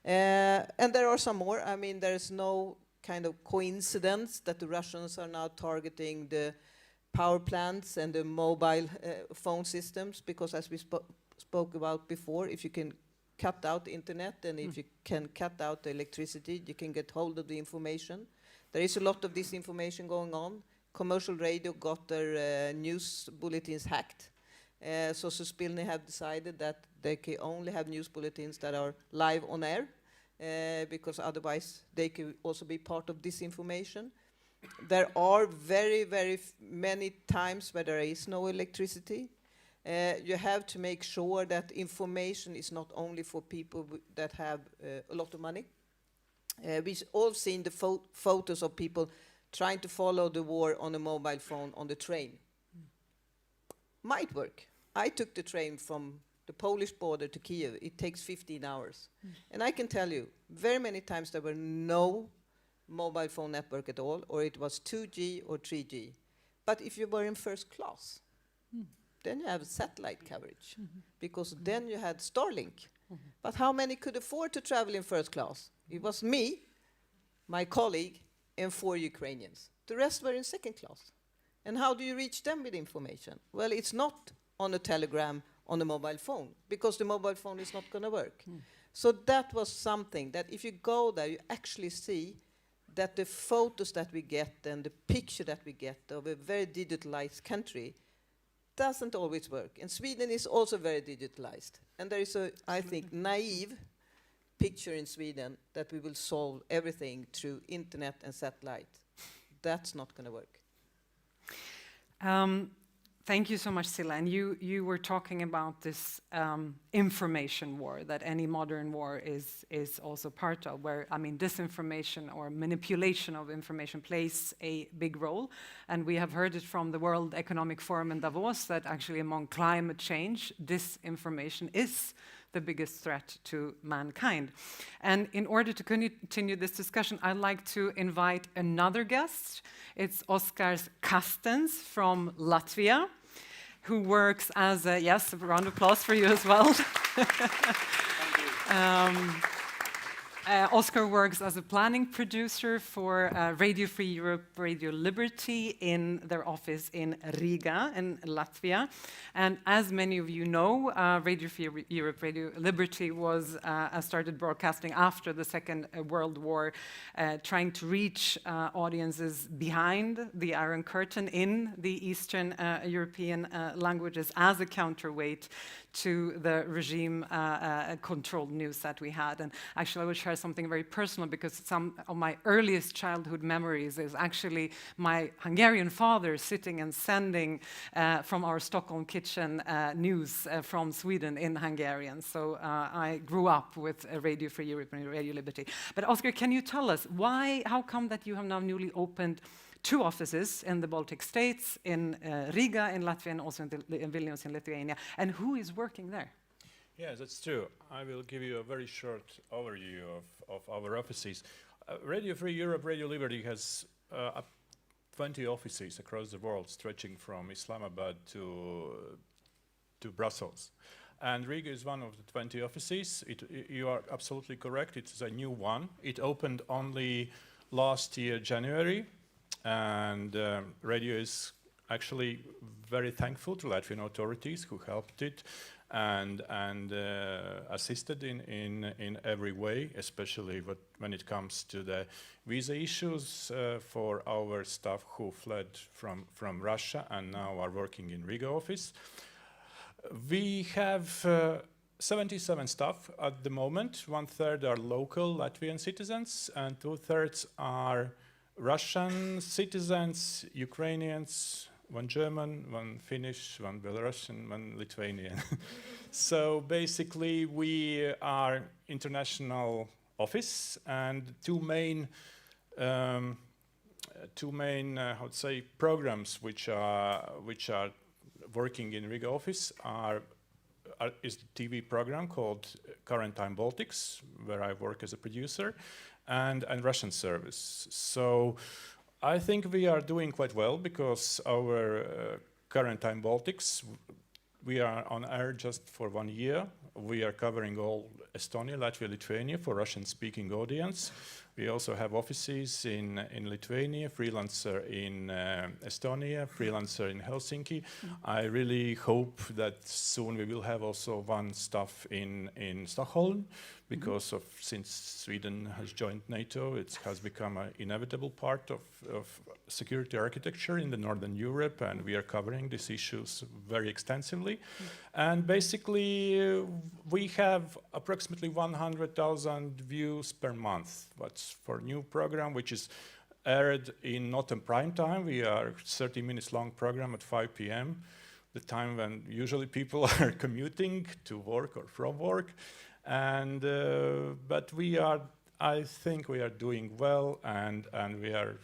And there are some more. I mean, there's no kind of coincidence that the Russians are now targeting the power plants and the mobile phone systems, because as we spoke about before, if you can cut out the internet and if you can cut out the electricity, you can get hold of the information. There is a lot of disinformation going on. Commercial radio got their news bulletins hacked. So Suspilne have decided that they can only have news bulletins that are live on air, because otherwise they can also be part of disinformation. There are very, very many times where there is no electricity. You have to make sure that information is not only for people that have a lot of money. We've all seen the photos of people trying to follow the war on a mobile phone on the train. Might work. I took the train from the Polish border to Kiev. It takes 15 hours. And I can tell you, very many times there were no mobile phone network at all, or it was 2G or 3G. But if you were in first class, then you have satellite coverage, because then you had Starlink. But how many could afford to travel in first class? It was me, my colleague, and 4 Ukrainians. The rest were in second class. And how do you reach them with information? Well, it's not on a telegram on a mobile phone, because the mobile phone is not going to work. So that was something that if you go there, you actually see that the photos that we get and the picture that we get of a very digitalized country doesn't always work. And Sweden is also very digitalized. And there is a, I think, naive picture in Sweden that we will solve everything through internet and satellite. That's not going to work. Thank you so much, Cilla. And you were talking about this information war that any modern war is also part of, where, I mean, disinformation or manipulation of information plays a big role. And we have heard it from the World Economic Forum in Davos that actually among climate change, disinformation is the biggest threat to mankind. And in order to continue this discussion, I'd like to invite another guest. It's Oskars Kastens from Latvia, who works as a, yes, a round of applause for you as well. Oskar works as a planning producer for Radio Free Europe, Radio Liberty in their office in Riga in Latvia. And as many of you know, Radio Free Europe, Radio Liberty was started broadcasting after the Second World War, trying to reach audiences behind the Iron Curtain in the Eastern European languages as a counterweight to the regime-controlled news that we had. And actually, I will share something very personal, because some of my earliest childhood memories is actually my Hungarian father sitting and sending from our Stockholm kitchen news from Sweden in Hungarian. So I grew up with Radio Free Europe and Radio Liberty. But Oskar, can you tell us how come that you have now newly opened 2 offices in the Baltic states, in Riga in Latvia and also in Vilnius in Lithuania, and who is working there? Yes, that's true. I will give you a very short overview of our offices. Radio Free Europe, Radio Liberty has 20 offices across the world, stretching from Islamabad to Brussels. And Riga is one of the 20 offices. You are absolutely correct, it's a new one. It opened only last year, January. And radio is actually very thankful to Latvian authorities who helped it and assisted in every way, especially when it comes to the visa issues for our staff who fled from Russia and now are working in Riga office. We have 77 staff at the moment. 1/3 are local Latvian citizens and 2/3 are Russian citizens, Ukrainians, 1 German, 1 Finnish, 1 Belarusian, 1 Lithuanian. So basically we are international office, and two main how to say programs which are working in Riga office is the TV program called Current Time Baltics, where I work as a producer, and Russian service. So I think we are doing quite well, because our Current Time Baltics, we are on air just for 1 year. We are covering all Estonia, Latvia, Lithuania for Russian-speaking audience. We also have offices in Lithuania, freelancer in Estonia, freelancer in Helsinki. I really hope that soon we will have also one staff in Stockholm, because since Sweden has joined NATO, it has become an inevitable part of security architecture in the Northern Europe, and we are covering these issues very extensively. And basically, we have approximately 100,000 views per month. That's for new program, which is aired not in prime time. We are 30 minutes long program at 5 p.m., the time when usually people are commuting to work or from work. And but I think we are doing well, and we are,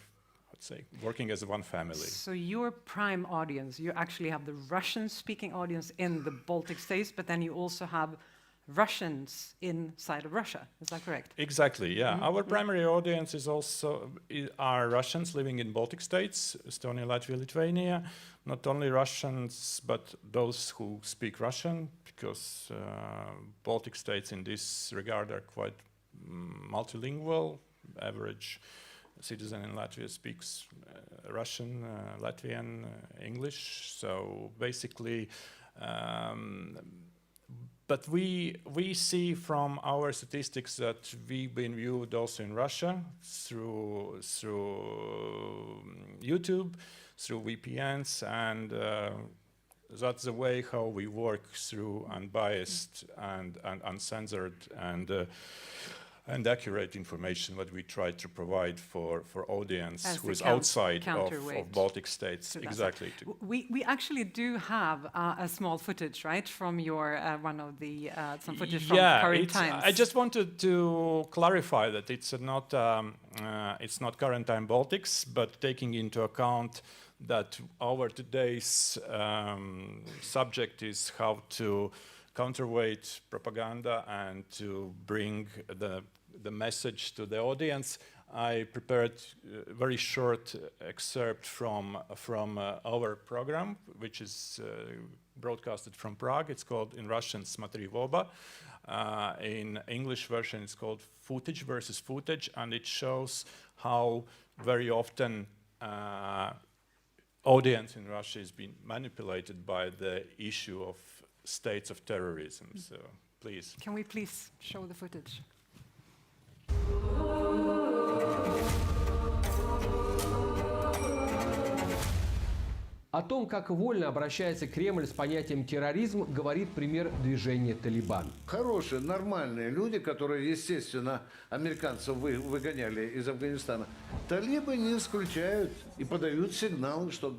let's say, working as one family. So your prime audience, you actually have the Russian-speaking audience in the Baltic states, but then you also have Russians inside of Russia. Is that correct? Exactly, yeah. Our primary audience are Russians living in Baltic states, Estonia, Latvia, Lithuania. Not only Russians, but those who speak Russian, because Baltic states in this regard are quite multilingual. Average citizen in Latvia speaks Russian, Latvian, English. So basically, but we see from our statistics that we've been viewed also in Russia through YouTube, through VPNs, and that's the way how we work through unbiased and uncensored and accurate information that we try to provide for audience who is outside of Baltic states. Exactly. We actually do have a small footage, right, from your one of the some footage from current times. I just wanted to clarify that it's not current time Baltics, but taking into account that our today's subject is how to counterweight propaganda and to bring the message to the audience. I prepared a very short excerpt from our program, which is broadcasted from Prague. It's called in Russian "Смотри в оба." In English version, it's called "Footage versus Footage," and it shows how very often audience in Russia is being manipulated by the issue of states of terrorism. So, please. Can we please show the footage? О том, как вольно обращается Кремль с понятием терроризм, говорит пример движения «Талибан». Хорошие, нормальные люди, которые, естественно, американцев выгоняли из Афганистана, талибы не исключают и подают сигналы, что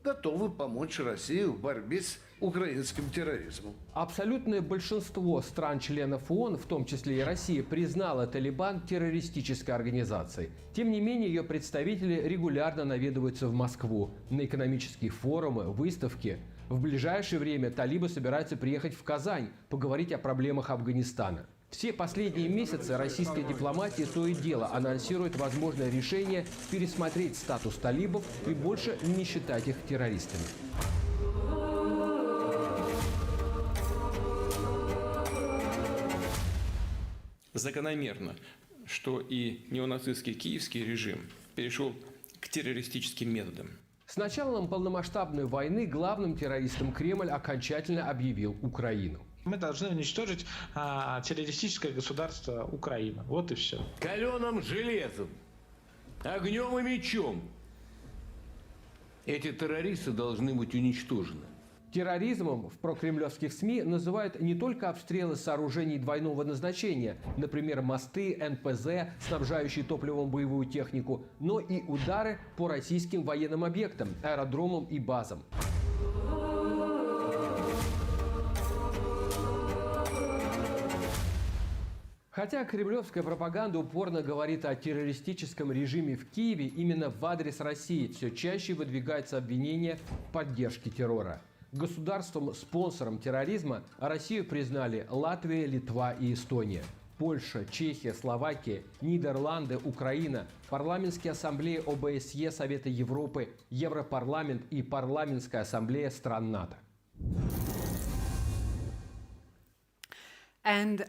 готовы помочь России в борьбе с украинским терроризмом. Абсолютное большинство стран-членов ООН, в том числе и Россия, признало Талибан террористической организацией. Тем не менее, ее представители регулярно наведываются в Москву на экономические форумы, выставки. В ближайшее время талибы собираются приехать в Казань, поговорить о проблемах Афганистана. Все последние месяцы российская дипломатия то и дело анонсирует возможное решение пересмотреть статус талибов и больше не считать их террористами. Закономерно, что и неонацистский киевский режим перешел к террористическим методам. С началом полномасштабной войны главным террористом Кремль окончательно объявил Украину. Мы должны уничтожить террористическое государство Украина. Вот и все. Каленым железом, огнем и мечом эти террористы должны быть уничтожены. Терроризмом в прокремлевских СМИ называют не только обстрелы сооружений двойного назначения, например, мосты, НПЗ, снабжающие топливом боевую технику, но и удары по российским военным объектам, аэродромам и базам. Хотя кремлевская пропаганда упорно говорит о террористическом режиме в Киеве, именно в адрес России все чаще выдвигаются обвинения в поддержке террора. Государством-спонсором терроризма Россию признали Латвия, Литва и Эстония. Польша, Чехия, Словакия, Нидерланды, Украина, парламентские ассамблеи ОБСЕ, Совета Европы, Европарламент и парламентская ассамблея стран НАТО. And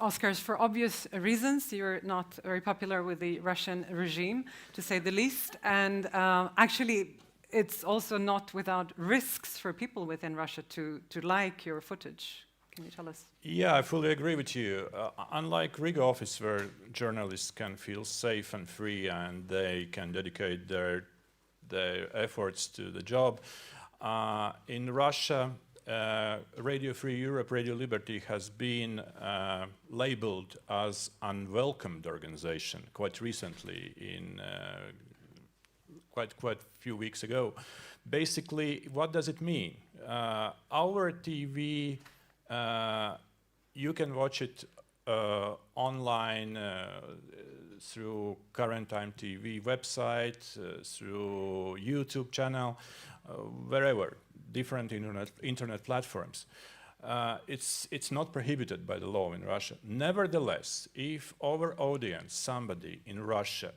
Oskars, for obvious reasons, you're not very popular with the Russian regime, to say the least. And actually, it's also not without risks for people within Russia to like your footage. Can you tell us? Yeah, I fully agree with you. Unlike Riga office, where journalists can feel safe and free and they can dedicate their efforts to the job, in Russia, Radio Free Europe, Radio Liberty has been labeled as unwelcomed organization quite recently, in quite a few weeks ago. Basically, what does it mean? Our TV, you can watch it online through Current Time TV website, through YouTube channel, wherever, different internet platforms. It's not prohibited by the law in Russia. Nevertheless, if our audience, somebody in Russia,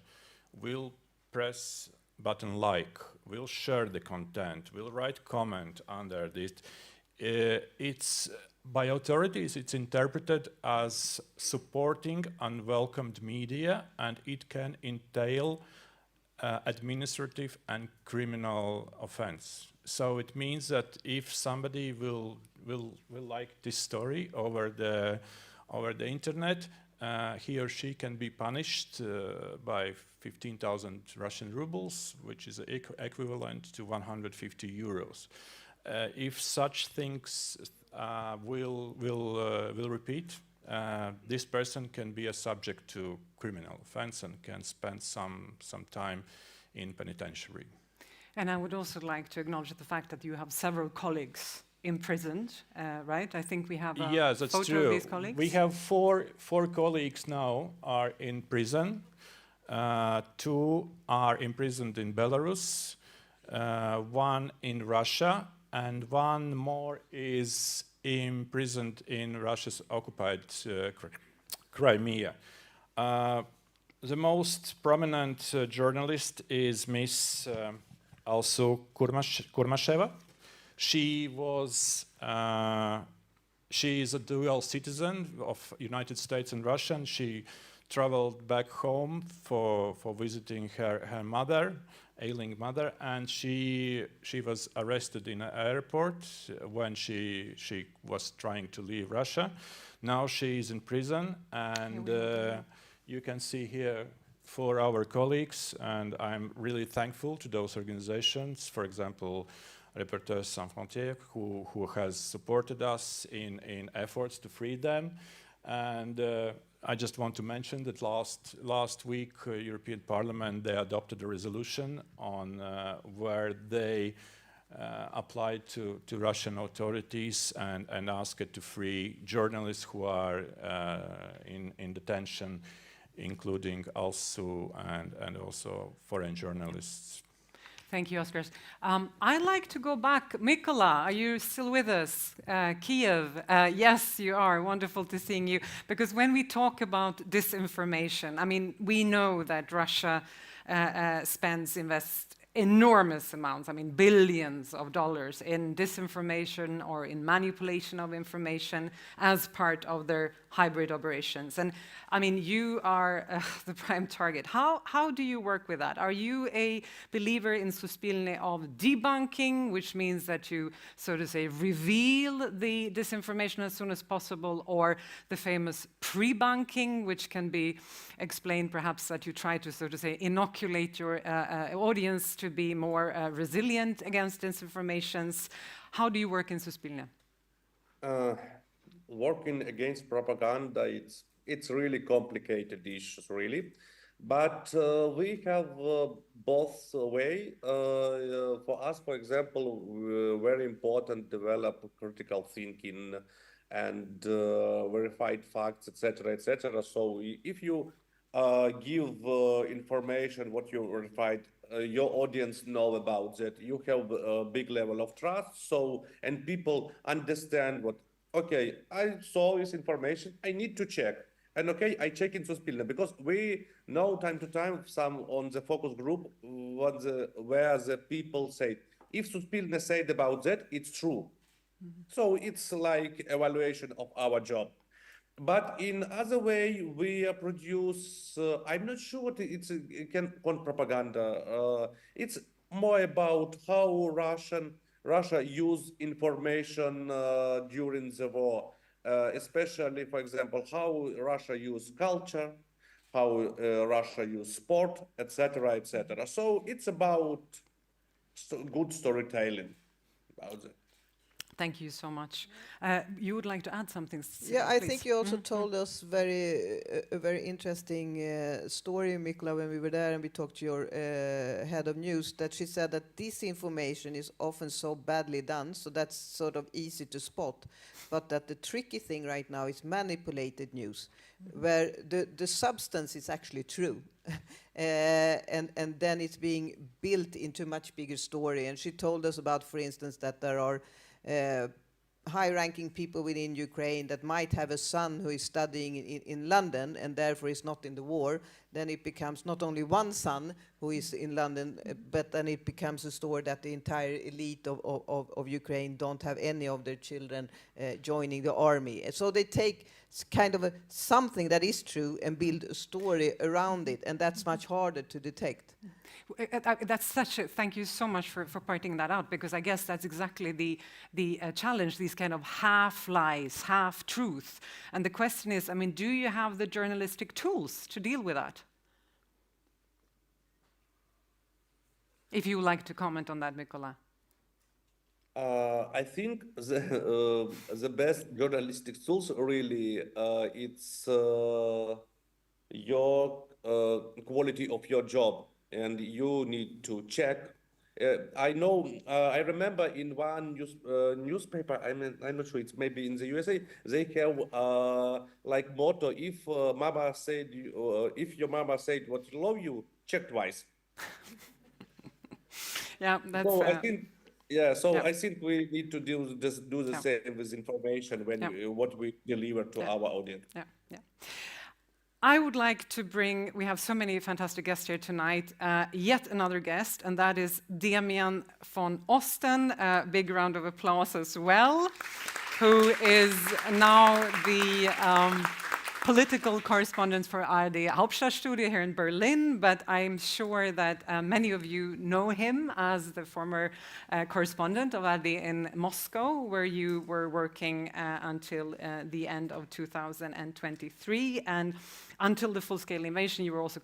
will press button like, will share the content, will write comment under this, it's by authorities, it's interpreted as supporting unwelcomed media, and it can entail administrative and criminal offense. So it means that if somebody will like this story over the internet, he or she can be punished by 15,000 Russian rubles, which is equivalent to 150 euros. If such things will repeat, this person can be a subject to criminal offense and can spend some time in penitentiary. And I would also like to acknowledge the fact that you have several colleagues imprisoned, right? I think we have a photo of these colleagues. We have four colleagues now are in prison. 2 are imprisoned in Belarus, 1 in Russia, and 1 more is imprisoned in Russia's occupied Crimea. The most prominent journalist is Miss also Kurmasheva. She is a dual citizen of United States and Russia. And she traveled back home for visiting her mother, ailing mother, and she was arrested in an airport when she was trying to leave Russia. Now she is in prison, and you can see here for our colleagues, and I'm really thankful to those organizations, for example, Reporters Sans Frontières, who has supported us in efforts to free them. And I just want to mention that last week, European Parliament, they adopted a resolution on where they applied to Russian authorities and asked to free journalists who are in detention, including also and also foreign journalists. Thank you, Oskars. I'd like to go back. Mykola, are you still with us? Kiev, yes, you are. Wonderful to seeing you. Because when we talk about disinformation, I mean, we know that Russia invests enormous amounts, I mean, billions of dollars in disinformation or in manipulation of information as part of their hybrid operations. And I mean, you are the prime target. How do you work with that? Are you a believer in Suspilne of debunking, which means that you, so to say, reveal the disinformation as soon as possible, or the famous pre-bunking, which can be explained perhaps that you try to, so to say, inoculate your audience to be more resilient against disinformations? How do you work in Suspilne? Working against propaganda, it's really complicated issues, really. But we have both way. For us, for example, very important develop critical thinking and verified facts, etc., etc. So if you give information what you verified, your audience know about that, you have a big level of trust. So, and people understand what, okay, I saw this information, I need to check. And okay, I check in Suspilne, because we know time to time some on the focus group where the people say, if Suspilne said about that, it's true. So it's like evaluation of our job. But in other way, we produce. I'm not sure what it can call propaganda. It's more about how Russia use information during the war, especially, for example, how Russia use culture, how Russia use sport, etc., etc. So it's about good storytelling about it. Thank you so much. You would like to add something? Yeah, I please? think you also told us a very interesting story, Mykola, when we were there and we talked to your head of news, that she said that disinformation is often so badly done, so that's sort of easy to spot, but that the tricky thing right now is manipulated news, where the substance is actually true. And then it's being built into a much bigger story. And she told us about, for instance, that there are high-ranking people within Ukraine that might have a son who is studying in London and therefore is not in the war. Then it becomes not only one son who is in London, but then it becomes a story that the entire elite of Ukraine don't have any of their children joining the army. So they take kind of something that is true and build a story around it, and that's much harder to detect. That's such a, thank you so much for pointing that out, because I guess that's exactly the challenge, these kind of half lies, half truth. And the question is, I mean, do you have the journalistic tools to deal with that? If you would like to comment on that, Mykola. I think the best journalistic tools really it's your quality of your job, and you need to check. I know. I remember in one newspaper. I'm not sure. It's maybe in the USA. They have like motto: if mama said, if your mama said what love you, check twice. Yeah, that's. So I think. Yeah, so yeah. I think we need to do the same with information when what we deliver to our audience. Yeah, yeah. I would like to bring, we have so many fantastic guests here tonight, yet another guest, and that is Demian von Osten. Big round of applause as well, who is now the political correspondent for ARD Hauptstadtstudio here in Berlin, but I'm sure that many of you know him as the former correspondent of ARD in Moscow, where you were working until the end of 2023. And until the full-scale invasion, you were also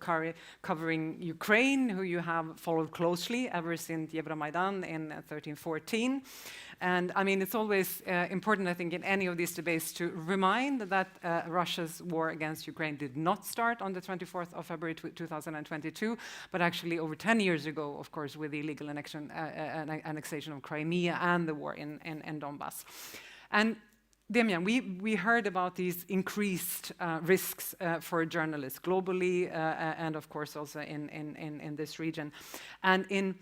covering Ukraine, who you have followed closely ever since Euromaidan in 13-14. And I mean, it's always important, I think, in any of these debates to remind that Russia's war against Ukraine did not start on the 24th of February 2022, but actually over 10 years ago, of course, with the illegal annexation of Crimea and the war in Donbass. And Demian, we heard about these increased risks for journalists globally and, of course, also in this region. And in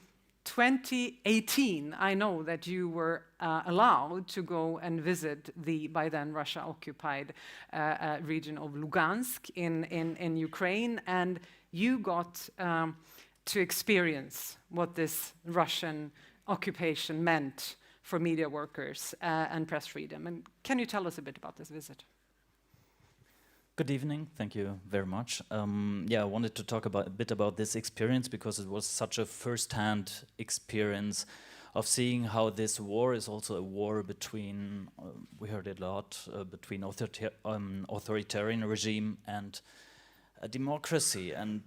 2018, I know that you were allowed to go and visit the, by then, Russia-occupied region of Lugansk in Ukraine, and you got to experience what this Russian occupation meant for media workers and press freedom. And can you tell us a bit about this visit? Good evening. Thank you very much. Yeah, I wanted to talk a bit about this experience because it was such a first-hand experience of seeing how this war is also a war between, we heard it a lot, between authoritarian regime and a democracy. And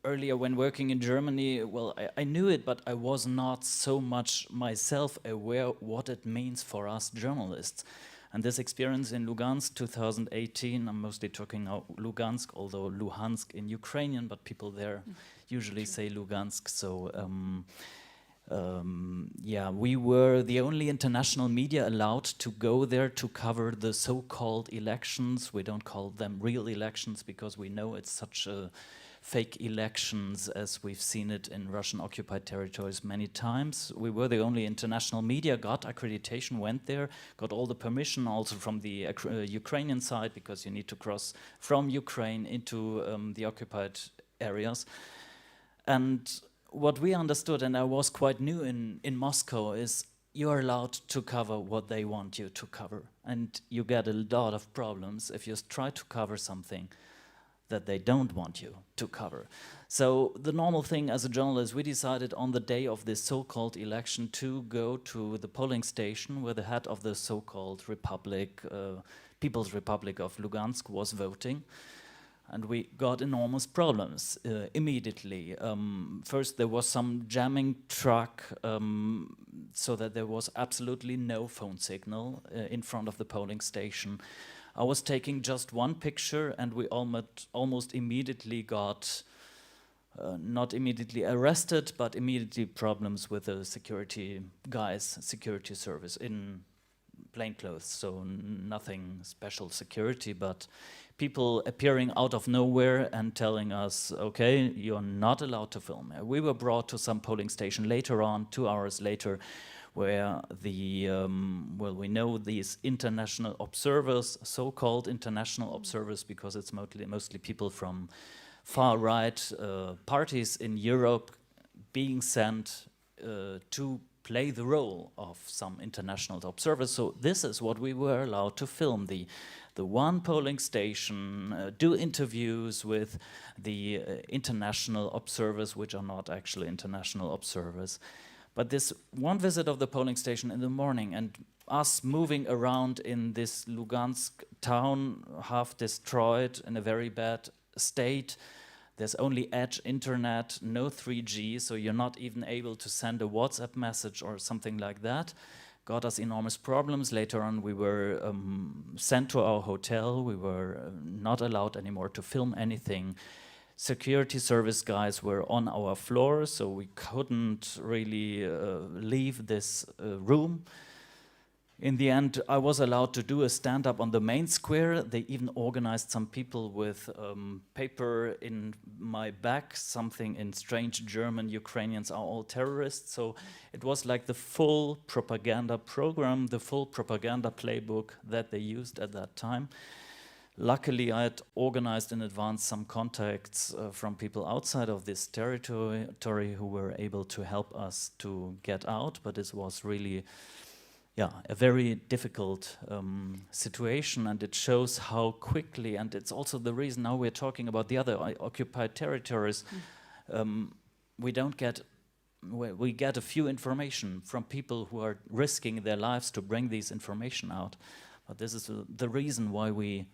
earlier when working in Germany, well, I knew it, but I was not so much myself aware what it means for us journalists. And this experience in Lugansk 2018, I'm mostly talking now Lugansk, although Luhansk in Ukrainian, but people there usually say Lugansk. So yeah, we were the only international media allowed to go there to cover the so-called elections. We don't call them real elections because we know it's such a fake elections as we've seen it in Russian-occupied territories many times. We were the only international media, got accreditation, went there, got all the permission also from the Ukrainian side because you need to cross from Ukraine into the occupied areas. And what we understood, and I was quite new in Moscow, is you are allowed to cover what they want you to cover. And you get a lot of problems if you try to cover something that they don't want you to cover. So the normal thing as a journalist, we decided on the day of this so-called election to go to the polling station where the head of the so-called republic, People's Republic of Lugansk, was voting. And we got enormous problems immediately. First, there was some jamming truck, so that there was absolutely no phone signal in front of the polling station. I was taking just one picture, and we almost immediately got, not immediately arrested, but immediately problems with the security guys, security service in plain clothes, so nothing special security, but people appearing out of nowhere and telling us, okay, you're not allowed to film. We were brought to some polling station later on, 2 hours later, where the, well, we know these international observers, so-called international observers, because it's mostly people from far-right parties in Europe being sent to play the role of some international observers. So this is what we were allowed to film, the one polling station, do interviews with the international observers, which are not actually international observers. But this one visit of the polling station in the morning and us moving around in this Lugansk town, half destroyed, in a very bad state. There's only edge internet, no 3G, so you're not even able to send a WhatsApp message or something like that. Got us enormous problems. Later on, we were sent to our hotel. We were not allowed anymore to film anything. Security service guys were on our floor, so we couldn't really leave this room. In the end, I was allowed to do a stand-up on the main square. They even organized some people with paper in my back, something in strange German, Ukrainians are all terrorists. So it was like the full propaganda program, the full propaganda playbook that they used at that time. Luckily, I had organized in advance some contacts from people outside of this territory who were able to help us to get out, but this was really a very difficult situation, and it shows how quickly, and it's also the reason now we're talking about the other occupied territories, we get a few information from people who are risking their lives to bring this information out. But this is the reason why we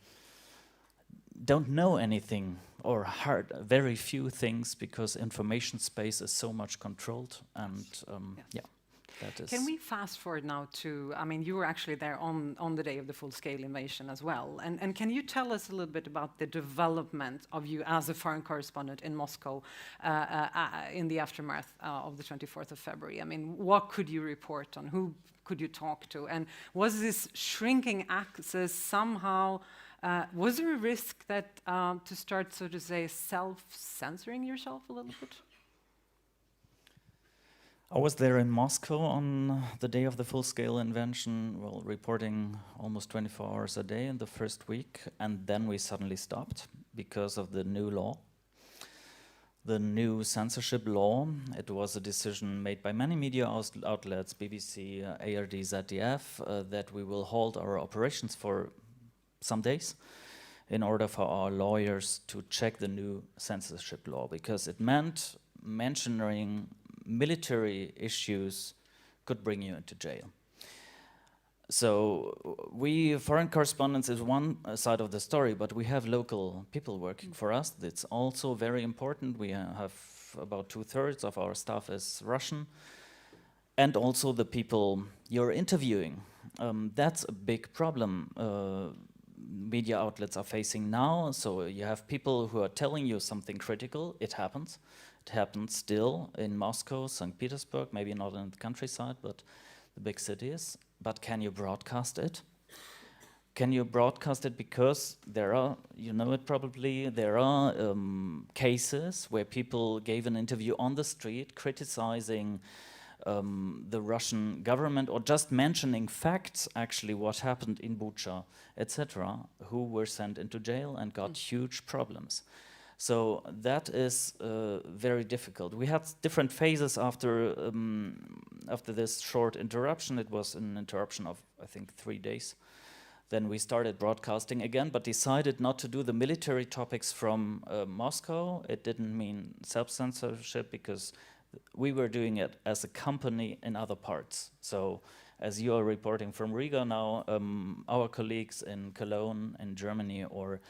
don't know anything or heard very few things, because information space is so much controlled, and that is. Can we fast forward now to, I mean, you were actually there on the day of the full-scale invasion as well, and can you tell us a little bit about the development of you as a foreign correspondent in Moscow in the aftermath of the 24th of February? I mean, what could you report on? Who could you talk to? And was this shrinking access somehow, was there a risk that to start, so to say, self-censoring yourself a little bit? I was there in Moscow on the day of the full-scale invasion, well, reporting almost 24 hours a day in the first week, and then we suddenly stopped because of the new law, the new censorship law. It was a decision made by many media outlets, BBC, ARD, ZDF, that we will halt our operations for some days in order for our lawyers to check the new censorship law, because it meant mentioning military issues could bring you into jail. So we, foreign correspondents, is one side of the story, but we have local people working for us. It's also very important. We have about 2/3 of our staff is Russian, and also the people you're interviewing. That's a big problem media outlets are facing now. So you have people who are telling you something critical. It happens. It happens still in Moscow, St. Petersburg, maybe not in the countryside, but the big cities. But can you broadcast it? Can you broadcast it? Because there are, you know it probably, there are cases where people gave an interview on the street criticizing the Russian government, or just mentioning facts, actually what happened in Bucha, etc., who were sent into jail and got huge problems. So that is very difficult. We had different phases after this short interruption. It was an interruption of, I think, 3 days. Then we started broadcasting again, but decided not to do the military topics from Moscow. It didn't mean self-censorship because we were doing it as a company in other parts. So as you are reporting from Riga now, our colleagues in Cologne, in Germany, or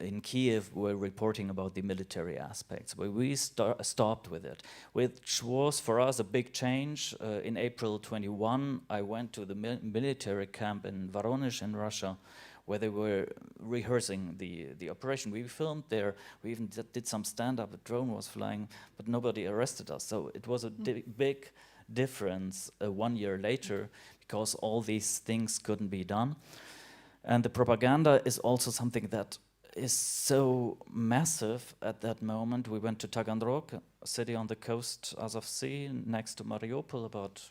in Kiev were reporting about the military aspects, but we stopped with it, which was for us a big change. In April 21, I went to the military camp in Voronezh in Russia, where they were rehearsing the operation. We filmed there, we even did some stand-up, a drone was flying, but nobody arrested us. So it was a big difference 1 year later, because all these things couldn't be done. And the propaganda is also something that is so massive at that moment. We went to Taganrog, a city on the coast Azov Sea, next to Mariupol, about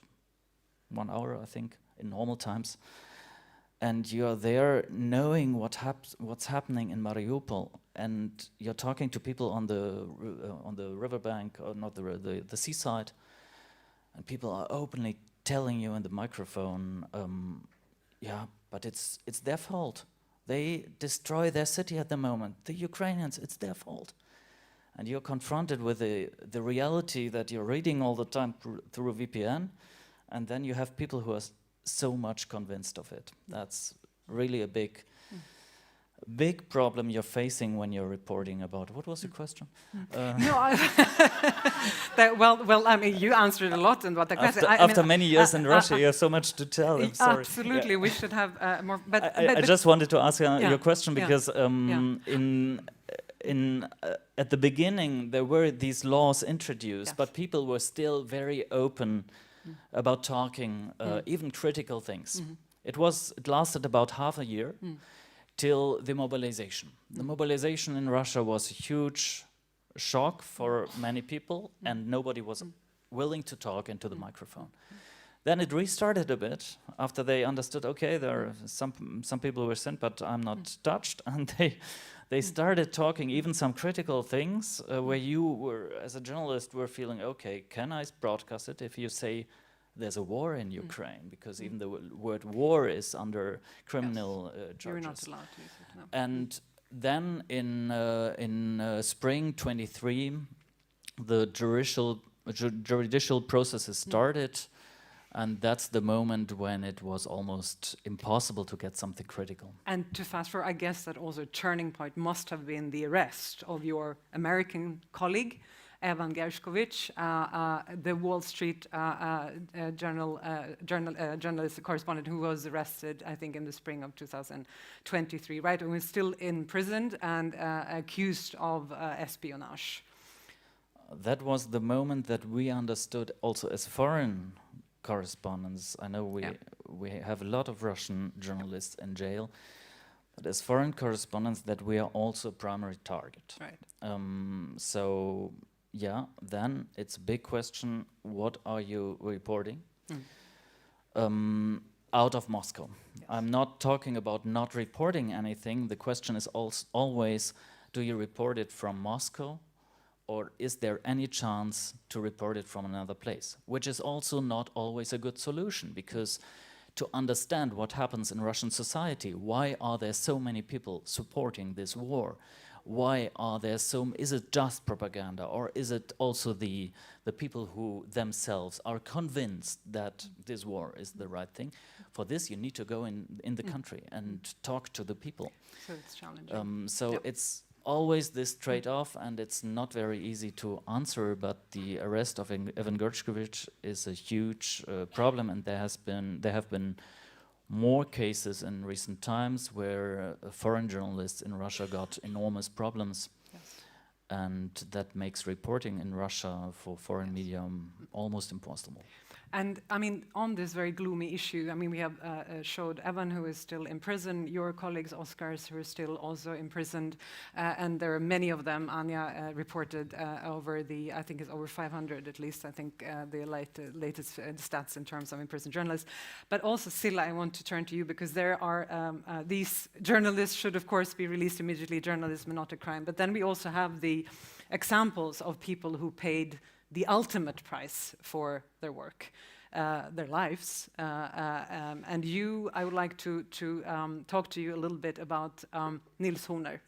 1 hour, I think, in normal times. And you're there knowing what's happening in Mariupol, and you're talking to people on the riverbank, or not the seaside, and people are openly telling you in the microphone, yeah, but it's their fault. They destroy their city at the moment. The Ukrainians, it's their fault. And you're confronted with the reality that you're reading all the time through a VPN, and then you have people who are so much convinced of it. That's really a big problem you're facing when you're reporting about. What was your question? Well, I mean, you answered a lot in what the question. After many years in Russia, you have so much to tell. I'm sorry. Absolutely, yeah. We should have more. But I just wanted to ask your question because at the beginning there were these laws introduced, but people were still very open about talking, even critical things. It lasted about half a year. Till the mobilization. The mobilization in Russia was a huge shock for many people, and nobody was willing to talk into the microphone. Then it restarted a bit after they understood, okay, there are some people who were sent, but I'm not touched, and they started talking even some critical things where you were, as a journalist, were feeling, okay, can I broadcast it if you say there's a war in Ukraine, because even the word war is under criminal charges. You're not allowed to use it, no. And then in spring 23, the judicial processes started, and that's the moment when it was almost impossible to get something critical. And to fast forward, I guess that also a turning point must have been the arrest of your American colleague, Evan Gershkovich, the Wall Street journalist correspondent who was arrested, I think, in the spring of 2023, right? And was still imprisoned and accused of espionage. That was the moment that we understood also as foreign correspondents. I know we have a lot of Russian journalists in jail, but as foreign correspondents that we are also a primary target. Right. So yeah, then it's a big question, what are you reporting out of Moscow? Yes. I'm not talking about not reporting anything. The question is always, do you report it from Moscow, or is there any chance to report it from another place? Which is also not always a good solution, because to understand what happens in Russian society, why are there so many people supporting this war? Why are there is it just propaganda, or is it also the people who themselves are convinced that this war is the right thing? For this, you need to go in the country and talk to the people. So it's challenging. It's always this trade-off, and it's not very easy to answer, but the arrest of Evan Gershkovich is a huge problem, and there have been more cases in recent times where foreign journalists in Russia got enormous problems. Yes. And that makes reporting in Russia for foreign media almost impossible. And I mean, on this very gloomy issue, I mean, we have showed Evan, who is still in prison, your colleagues, Oskars, who are still also imprisoned, and there are many of them. Anja reported over I think it's over 500 at least, I think the latest stats in terms of imprisoned journalists. But also, Cilla, I want to turn to you, because there are, these journalists should of course be released immediately, journalism not a crime, but then we also have the examples of people who paid the ultimate price for their work, their lives. And I would like to talk to you a little bit about Nils Horner.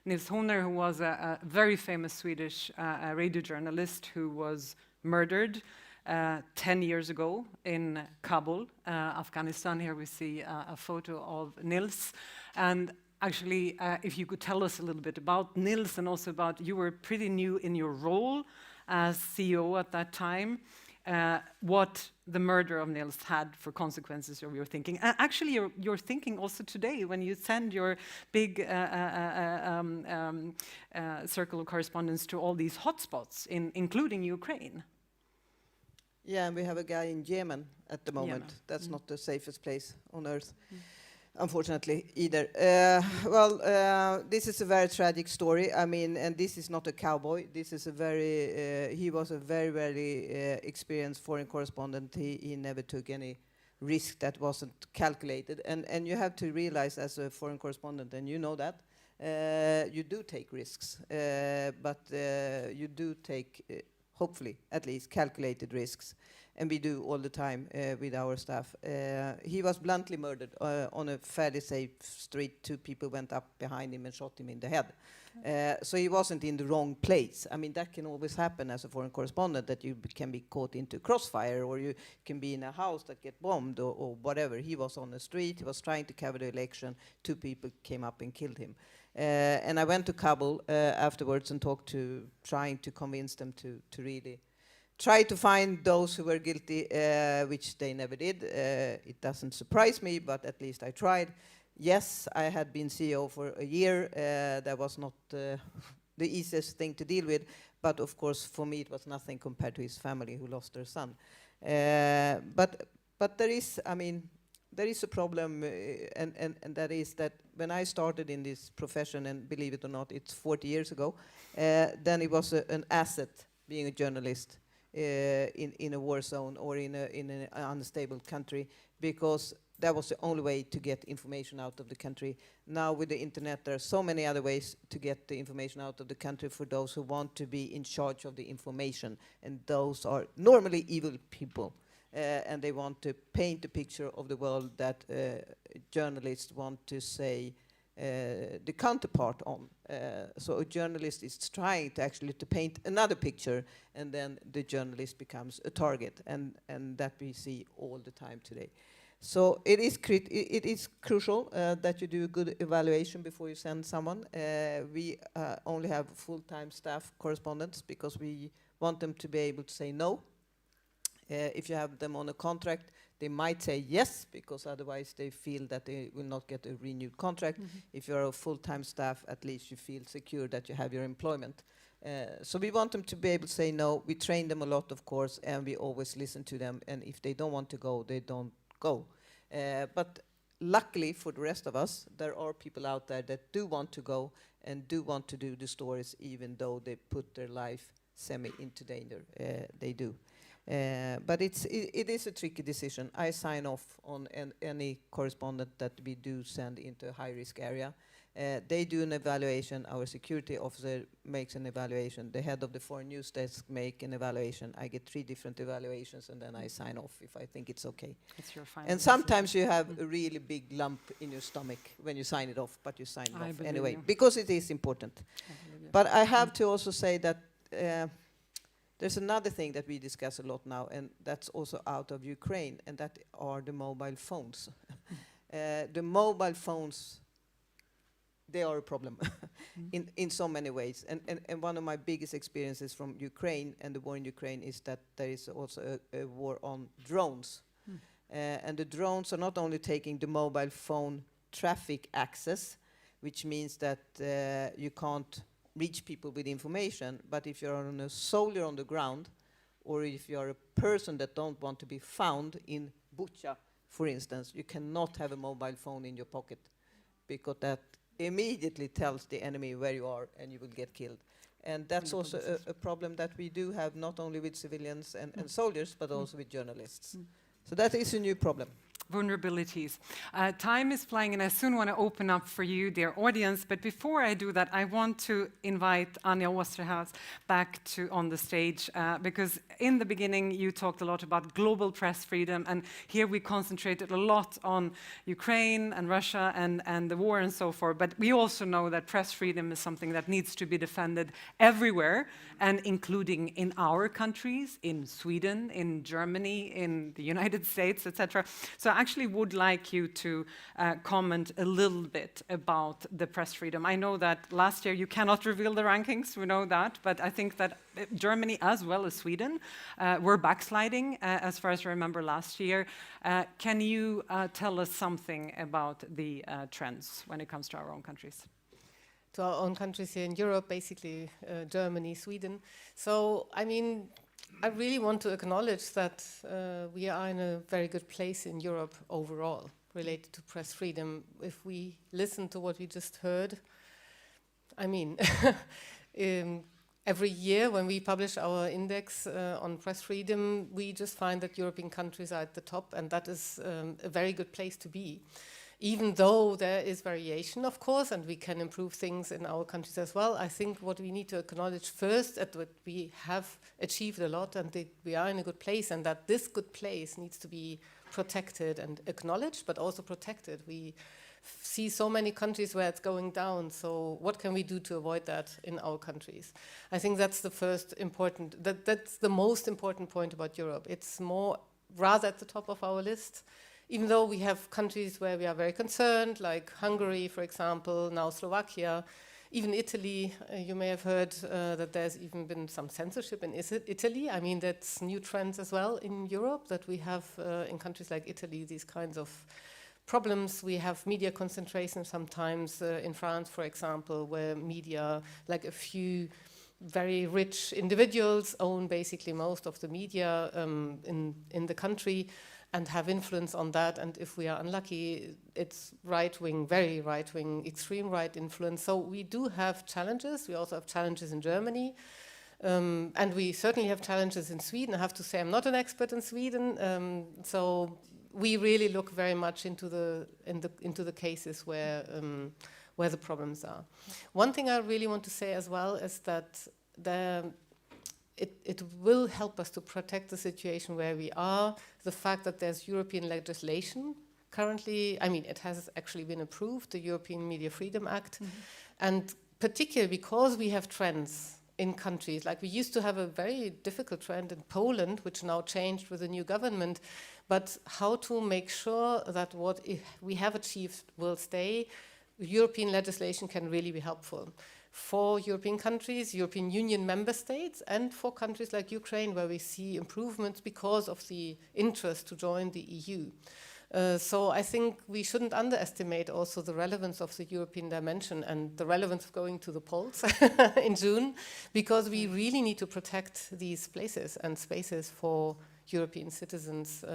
Nils Horner, who was a very famous Swedish radio journalist who was murdered 10 years ago in Kabul, Afghanistan. Here we see a photo of Nils. And actually, if you could tell us a little bit about Nils, and also about, you were pretty new in your role as CEO at that time, what the murder of Nils had for consequences of your thinking. Actually, your thinking also today, when you send your big circle of correspondence to all these hotspots, including Ukraine. Yeah, and we have a guy in Yemen at the moment. Yemen. That's not the safest place on earth. Unfortunately, either. This is a very tragic story. I mean, and this is not a cowboy. This is a he was a very, very experienced foreign correspondent. He never took any risk that wasn't calculated. And you have to realize, as a foreign correspondent, and you know that, you do take risks. But you do take, hopefully, at least, calculated risks. And we do all the time with our staff. He was bluntly murdered on a fairly safe street. 2 people went up behind him and shot him in the head. So he wasn't in the wrong place. I mean, that can always happen as a foreign correspondent, that you can be caught into crossfire, or you can be in a house that get bombed, or whatever. He was on the street. He was trying to cover the election. 2 people came up and killed him. And I went to Kabul afterwards and trying to convince them to really try to find those who were guilty, which they never did. It doesn't surprise me, but at least I tried. Yes, I had been CEO for a year. That was not the easiest thing to deal with, but of course for me it was nothing compared to his family who lost their son. But there is, I mean, there is a problem, and that is that when I started in this profession, and believe it or not, it's 40 years ago, then it was an asset being a journalist in a war zone or in an unstable country, because that was the only way to get information out of the country. Now with the internet, there are so many other ways to get the information out of the country for those who want to be in charge of the information, and those are normally evil people. And they want to paint a picture of the world that journalists want to say the counterpart on. So a journalist is trying to actually to paint another picture, and then the journalist becomes a target, and that we see all the time today. So it is crucial that you do a good evaluation before you send someone. We only have full-time staff correspondents because we want them to be able to say no. If you have them on a contract, they might say yes, because otherwise they feel that they will not get a renewed contract. If you're a full-time staff, at least you feel secure that you have your employment. So we want them to be able to say no. We train them a lot, of course, and we always listen to them. And if they don't want to go, they don't go. But luckily for the rest of us, there are people out there that do want to go and do want to do the stories, even though they put their life semi into danger. They do. But it is a tricky decision. I sign off on any correspondent that we do send into a high-risk area. They do an evaluation. Our security officer makes an evaluation. The head of the foreign news desk make an evaluation. I get 3 different evaluations, and then I sign off if I think it's okay. It's your final and sometimes you have a really big lump in your stomach when you sign it off, but you sign it off anyway, because it is important. But I have to also say that there's another thing that we discuss a lot now, and that's also out of Ukraine, and that are the mobile phones. The mobile phones, they are a problem in so many ways. And one of my biggest experiences from Ukraine and the war in Ukraine is that there is also a war on drones. And the drones are not only taking the mobile phone traffic access, which means that you can't reach people with information, but if you're on a soldier on the ground or if you are a person that don't want to be found in Bucha, for instance, you cannot have a mobile phone in your pocket, because that immediately tells the enemy where you are and you will get killed. And that's also a problem that we do have, not only with civilians and soldiers, but also with journalists. So that is a new problem. Vulnerabilities. Time is flying, and I soon want to open up for you, dear audience. But before I do that, I want to invite Anja Osterhaus back on the stage, because in the beginning you talked a lot about global press freedom, and here we concentrated a lot on Ukraine and Russia and the war and so forth. But we also know that press freedom is something that needs to be defended everywhere, and including in our countries, in Sweden, in Germany, in the United States, etc. So I actually would like you to comment a little bit about the press freedom. I know that last year you cannot reveal the rankings, we know that, but I think that Germany as well as Sweden were backsliding as far as I remember last year. Can you tell us something about the trends when it comes to our own countries? To our own countries here in Europe, basically Germany, Sweden. So, I mean, I really want to acknowledge that we are in a very good place in Europe overall related to press freedom. If we listen to what we just heard, I mean, every year when we publish our index on press freedom, we just find that European countries are at the top, and that is a very good place to be. Even though there is variation, of course, and we can improve things in our countries as well, I think what we need to acknowledge first is that we have achieved a lot and that we are in a good place, and that this good place needs to be protected and acknowledged, but also protected. We see so many countries where it's going down, so what can we do to avoid that in our countries? I think that's the first important, that's the most important point about Europe. It's more rather at the top of our list. Even though we have countries where we are very concerned, like Hungary, for example, now Slovakia, even Italy, you may have heard that there's even been some censorship in Italy. I mean, that's new trends as well in Europe, that we have in countries like Italy, these kinds of problems. We have media concentration sometimes in France, for example, where media, like a few very rich individuals own basically most of the media in the country, and have influence on that, and if we are unlucky, it's right-wing, very right-wing, extreme right influence. So we do have challenges. We also have challenges in Germany, and we certainly have challenges in Sweden. I have to say I'm not an expert in Sweden, so we really look very much into the cases where the problems are. One thing I really want to say as well is that it will help us to protect the situation where we are. The fact that there's European legislation currently, I mean, it has actually been approved, the European Media Freedom Act, and particularly because we have trends in countries, like we used to have a very difficult trend in Poland, which now changed with the new government, but how to make sure that what we have achieved will stay, European legislation can really be helpful. For European countries, European Union member states, and for countries like Ukraine, where we see improvements because of the interest to join the EU. So I think we shouldn't underestimate also the relevance of the European dimension and the relevance of going to the polls in June, because we really need to protect these places and spaces for European citizens,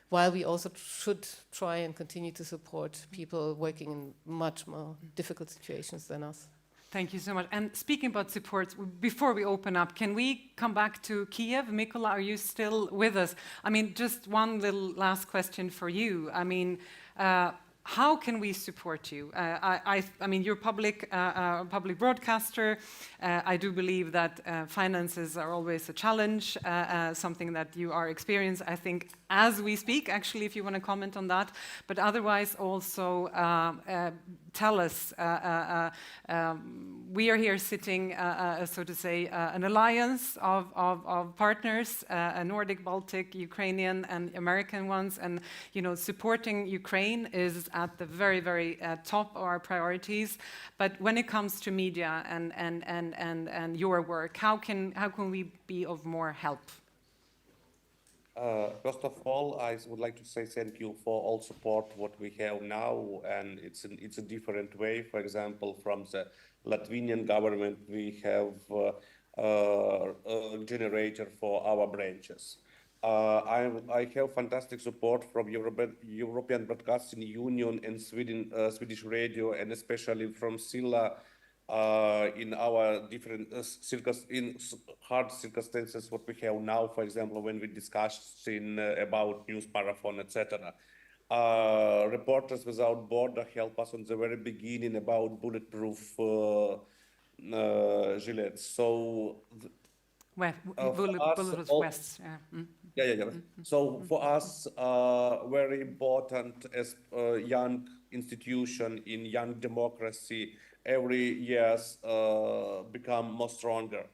while we also should try and continue to support people working in much more difficult situations than us. Thank you so much. And speaking about support, before we open up, can we come back to Kiev? Mykola, are you still with us? I mean, just one little last question for you. I mean, how can we support you? I mean, you're public broadcaster. I do believe that finances are always a challenge, something that you are experiencing, I think, as we speak, actually, if you want to comment on that. But otherwise, also tell us, we are here sitting, so to say, an alliance of partners, Nordic, Baltic, Ukrainian, and American ones. And, you know, supporting Ukraine is at the very, very top of our priorities. But when it comes to media and your work, how can we be of more help? First of all, I would like to say thank you for all support what we have now, and it's a different way. For example, from the Latvian government, we have generator for our branches. I have fantastic support from European Broadcasting Union and Swedish Radio, and especially from Cilla in our different hard circumstances what we have now, for example, when we discussing about news marathon, etc. Reporters Without Border help us on the very beginning about bulletproof gilets. So bulletproof vests. Yeah. So for us, very important as a young institution in young democracy, every year become more stronger.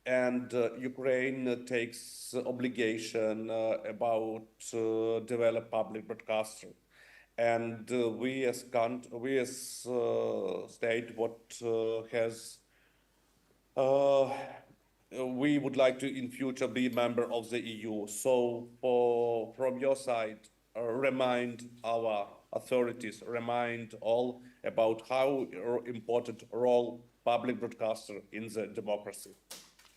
And Ukraine takes obligation about develop public broadcaster. And we as state what has we would like to in future be member of the EU. So from your side, remind our authorities, remind all about how important role public broadcaster in the democracy.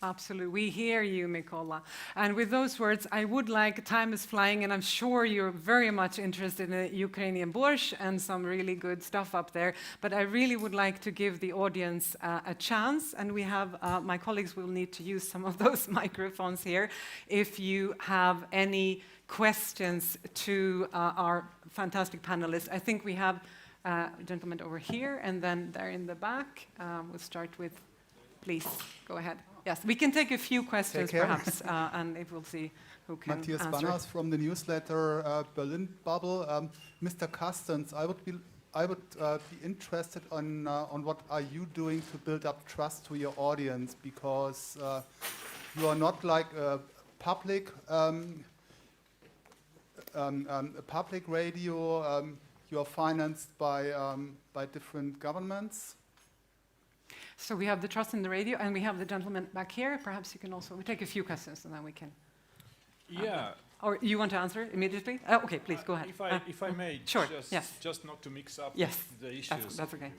Absolutely. We hear you, Mykola. And with those words, I would like, time is flying, and I'm sure you're very much interested in the Ukrainian borscht and some really good stuff up there. But I really would like to give the audience a chance, and we have, my colleagues will need to use some of those microphones here. If you have any questions to our fantastic panelists, I think we have a gentleman over here, and then there in the back. We'll start with, please, go ahead. Yes, we can take a few questions perhaps, and we'll see who can Matthias answer. Banners from the newsletter Berlin Bubble. Mr. Kastens, I would be interested on what are you doing to build up trust to your audience, because you are not like a public radio. You are financed by different governments. So we have the trust in the radio, and we have the gentleman back here. Perhaps you can also, we take a few questions, and then we can. Yeah. Or you want to answer immediately? Okay, please, go ahead. If I may, sure, just not to mix up the issues. That's okay.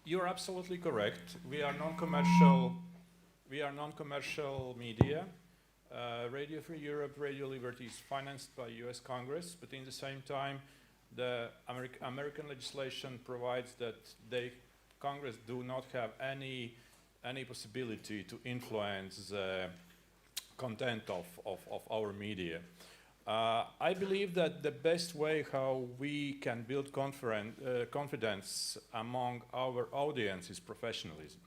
You're absolutely correct. We are non-commercial. We are non-commercial media. Radio Free Europe, Radio Liberty is financed by U.S. Congress, but in the same time, the American legislation provides that Congress do not have any possibility to influence the content of our media. I believe that the best way how we can build confidence among our audience is professionalism.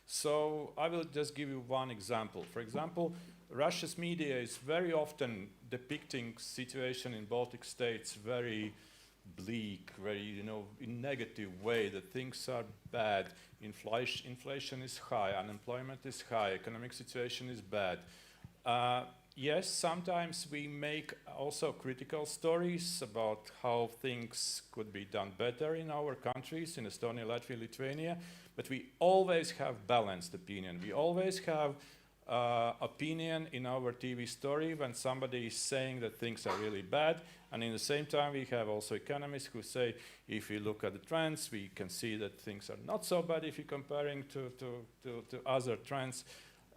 So I will just give you one example. For example, Russia's media is very often depicting situation in Baltic states very bleak, very, in negative way, that things are bad, inflation is high, unemployment is high, economic situation is bad. Yes, sometimes we make also critical stories about how things could be done better in our countries, in Estonia, Latvia, Lithuania, but we always have balanced opinion. We always have opinion in our TV story when somebody is saying that things are really bad, and in the same time we have also economists who say if we look at the trends we can see that things are not so bad if you're comparing to other trends.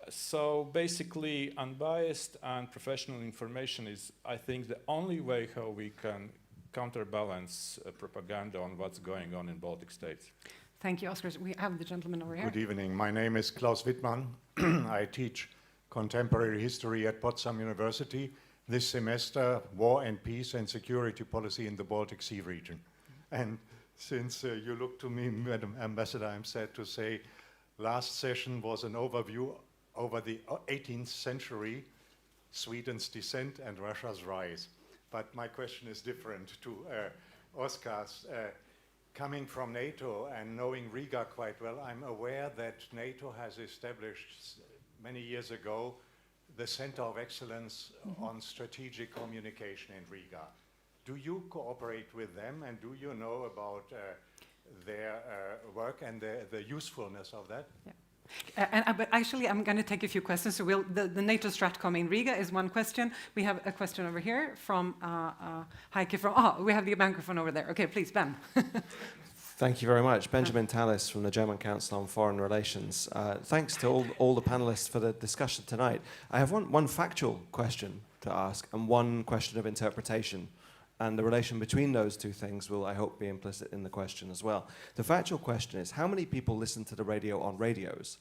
So basically unbiased and professional information is, I think, the only way how we can counterbalance propaganda on what's going on in Baltic states. Thank you, Oskars. We have the gentleman over here. Good evening. My name is Klaus Wittmann. I teach contemporary history at Potsdam University. This semester, war and peace and security policy in the Baltic Sea region. And since you look to me, Madam Ambassador, I'm sad to say, last session was an overview over the 18th century, Sweden's descent and Russia's rise. But my question is different to Oskars. Coming from NATO and knowing Riga quite well, I'm aware that NATO has established many years ago the Center of Excellence on Strategic Communication in Riga. Do you cooperate with them, and do you know about their work and the usefulness of that? Yeah. But actually, I'm going to take a few questions. So the NATO Stratcom in Riga is one question. We have a question over here from Heike from, we have the microphone over there. Okay, please, Ben. Thank you very much. Benjamin Tallis from the German Council on Foreign Relations. Thanks to all the panelists for the discussion tonight. I have one factual question to ask and one question of interpretation. And the relation between those two things will, I hope, be implicit in the question as well. The factual question is, how many people listen to the radio on radios?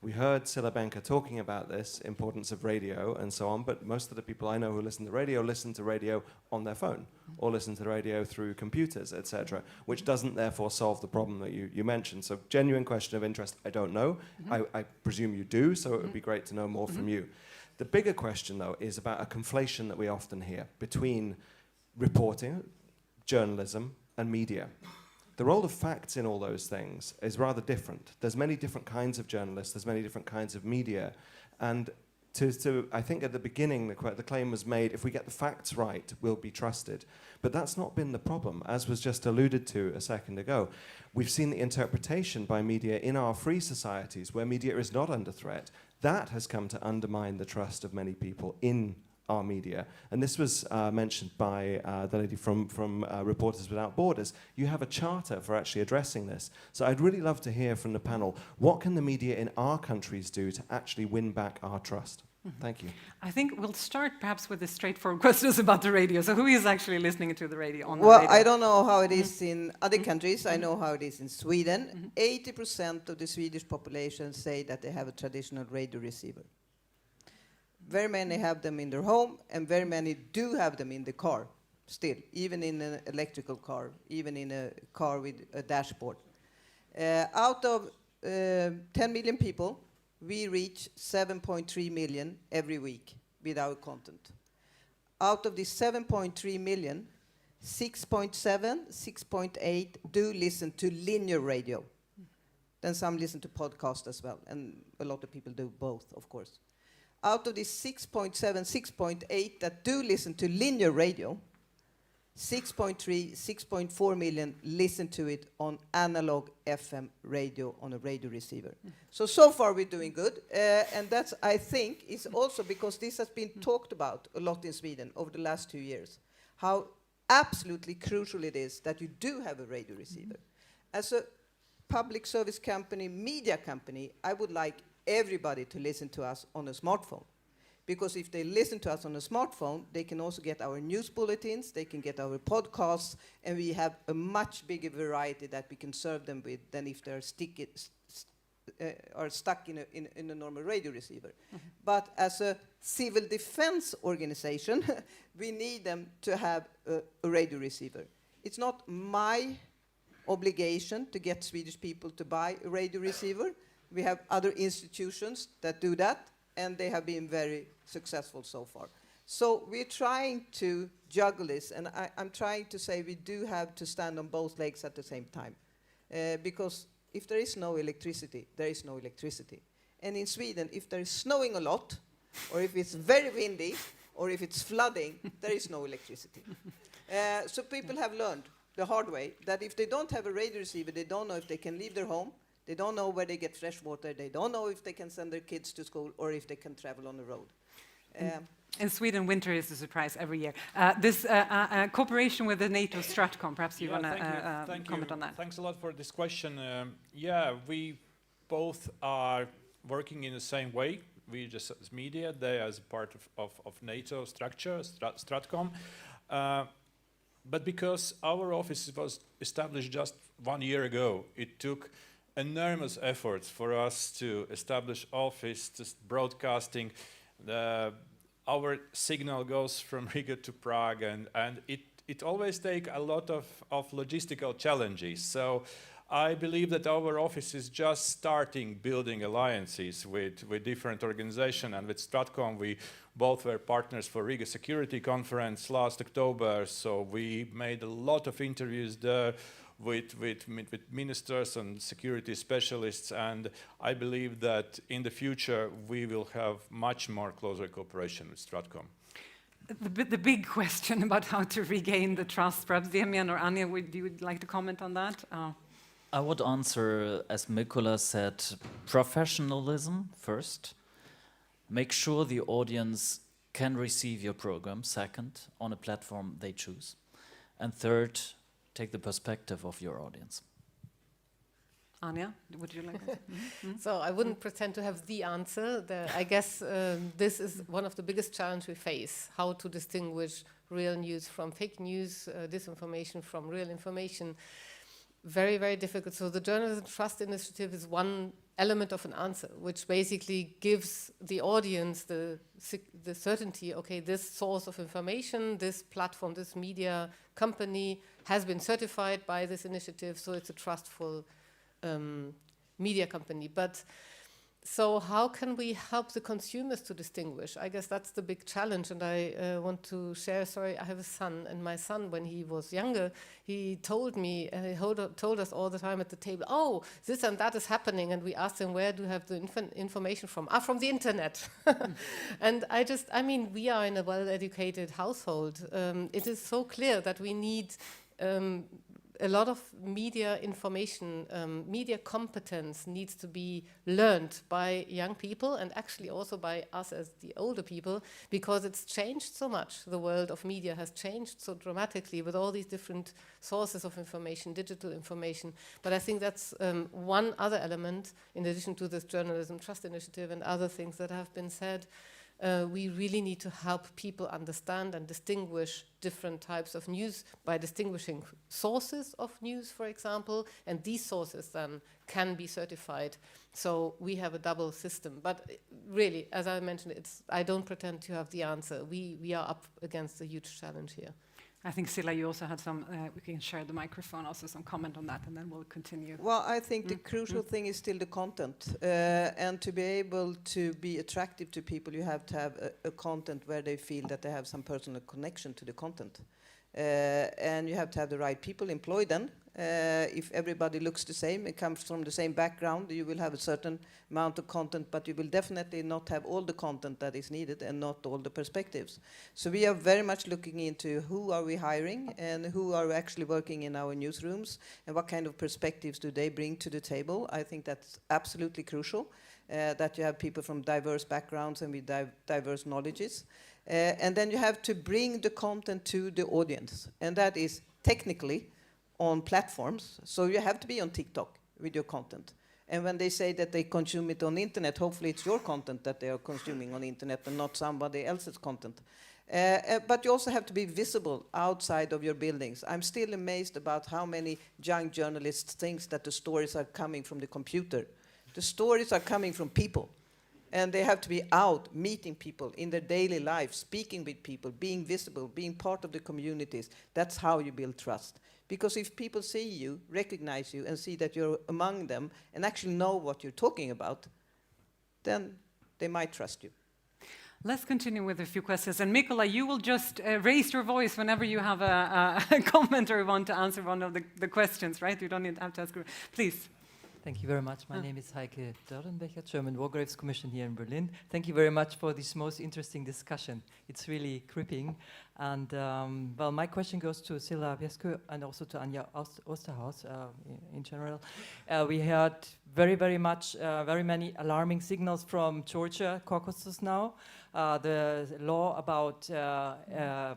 We heard Cilla Benkö talking about this, importance of radio and so on, but most of the people I know who listen to radio on their phone or listen to the radio through computers, etc., which doesn't therefore solve the problem that you mentioned. So genuine question of interest, I don't know. I presume you do, so it would be great to know more from you. The bigger question, though, is about a conflation that we often hear between reporting, journalism, and media. The role of facts in all those things is rather different. There's many different kinds of journalists, there's many different kinds of media, and I think at the beginning the claim was made, if we get the facts right, we'll be trusted. But that's not been the problem, as was just alluded to a second ago. We've seen the interpretation by media in our free societies, where media is not under threat. That has come to undermine the trust of many people in our media. And this was mentioned by the lady from Reporters Without Borders. You have a charter for actually addressing this. So I'd really love to hear from the panel, what can the media in our countries do to actually win back our trust? Thank you. I think we'll start perhaps with the straightforward questions about the radio. So who is actually listening to the radio on the radio? Well, I don't know how it is in other countries. I know how it is in Sweden. 80% of the Swedish population say that they have a traditional radio receiver. Very many have them in their home, and very many do have them in the car, still, even in an electrical car, even in a car with a dashboard. Out of 10 million people, we reach 7.3 million every week with our content. Out of the 7.3 million, 6.7, 6.8 do listen to linear radio. Then some listen to podcasts as well, and a lot of people do both, of course. Out of the 6.7, 6.8 that do listen to linear radio, 6.3, 6.4 million listen to it on analog FM radio on a radio receiver. So far we're doing good. And that's, I think, is also because this has been talked about a lot in Sweden over the last 2 years, how absolutely crucial it is that you do have a radio receiver. As a public service company, media company, I would like everybody to listen to us on a smartphone. Because if they listen to us on a smartphone, they can also get our news bulletins, they can get our podcasts, and we have a much bigger variety that we can serve them with than if they're stuck in a normal radio receiver. But as a civil defense organization, we need them to have a radio receiver. It's not my obligation to get Swedish people to buy a radio receiver. We have other institutions that do that, and they have been very successful so far. So we're trying to juggle this, and I'm trying to say we do have to stand on both legs at the same time. Because if there is no electricity, there is no electricity. And in Sweden, if there is snowing a lot, or if it's very windy, or if it's flooding, there is no electricity. So people have learned the hard way that if they don't have a radio receiver, they don't know if they can leave their home, they don't know where they get fresh water, they don't know if they can send their kids to school or if they can travel on the road. In Sweden, winter is a surprise every year. This cooperation with the NATO Stratcom, perhaps you want to comment on that. Thanks a lot for this question. We both are working in the same way. We just as media, they as part of NATO structure, Stratcom. But because our office was established just 1 year ago, it took enormous efforts for us to establish office, to broadcasting. Our signal goes from Riga to Prague, and it always takes a lot of logistical challenges. So I believe that our office is just starting building alliances with different organizations, and with Stratcom we both were partners for Riga Security Conference last October, so we made a lot of interviews there with ministers and security specialists, and I believe that in the future we will have much more closer cooperation with Stratcom. The big question about how to regain the trust, perhaps Demian or Anja, would you like to comment on that? I would answer, as Mykola said, professionalism first. Make sure the audience can receive your program, second, on a platform they choose. And third, take the perspective of your audience. Anja, would you like to? So I wouldn't pretend to have the answer. I guess this is one of the biggest challenges we face, how to distinguish real news from fake news, disinformation from real information. Very, very difficult. So the Journalism Trust Initiative is one element of an answer, which basically gives the audience the certainty, okay, this source of information, this platform, this media company has been certified by this initiative, so it's a trustful media company. But so how can we help the consumers to distinguish? I guess that's the big challenge, and I want to share a story. I have a son, and my son, when he was younger, he told me, told us all the time at the table, oh, this and that is happening, and we asked him, where do you have the information from? Ah, from the internet. And I mean, we are in a well-educated household. It is so clear that we need a lot of media information, media competence needs to be learned by young people and actually also by us as the older people, because it's changed so much. The world of media has changed so dramatically with all these different sources of information, digital information. But I think that's one other element, in addition to this Journalism Trust Initiative and other things that have been said. We really need to help people understand and distinguish different types of news by distinguishing sources of news, for example, and these sources then can be certified. So we have a double system. But really, as I mentioned, I don't pretend to have the answer. We are up against a huge challenge here. I think, Cilla, you also had some, we can share the microphone, also some comment on that, and then we'll continue. Well, I think the crucial thing is still the content. And to be able to be attractive to people, you have to have a content where they feel that they have some personal connection to the content. And you have to have the right people employed then. If everybody looks the same, it comes from the same background, you will have a certain amount of content, but you will definitely not have all the content that is needed and not all the perspectives. So we are very much looking into who are we hiring and who are actually working in our newsrooms and what kind of perspectives do they bring to the table. I think that's absolutely crucial, that you have people from diverse backgrounds and with diverse knowledges. And then you have to bring the content to the audience, and that is technically on platforms. So you have to be on TikTok with your content. And when they say that they consume it on the internet, hopefully it's your content that they are consuming on the internet and not somebody else's content. But you also have to be visible outside of your buildings. I'm still amazed about how many young journalists think that the stories are coming from the computer. The stories are coming from people. And they have to be out, meeting people in their daily life, speaking with people, being visible, being part of the communities. That's how you build trust. Because if people see you, recognize you, and see that you're among them, and actually know what you're talking about, then they might trust you. Let's continue with a few questions. And Mykola, you will just raise your voice whenever you have a comment or want to answer one of the questions, right? You don't have to ask. Please. Thank you very much. My name is Heike Dörrenbecher, German War Graves Commission here in Berlin. Thank you very much for this most interesting discussion. It's really gripping. And well, my question goes to Cilla Benkö and also to Anja Osterhaus in general. We heard very many alarming signals from Georgia Caucasus now. The law about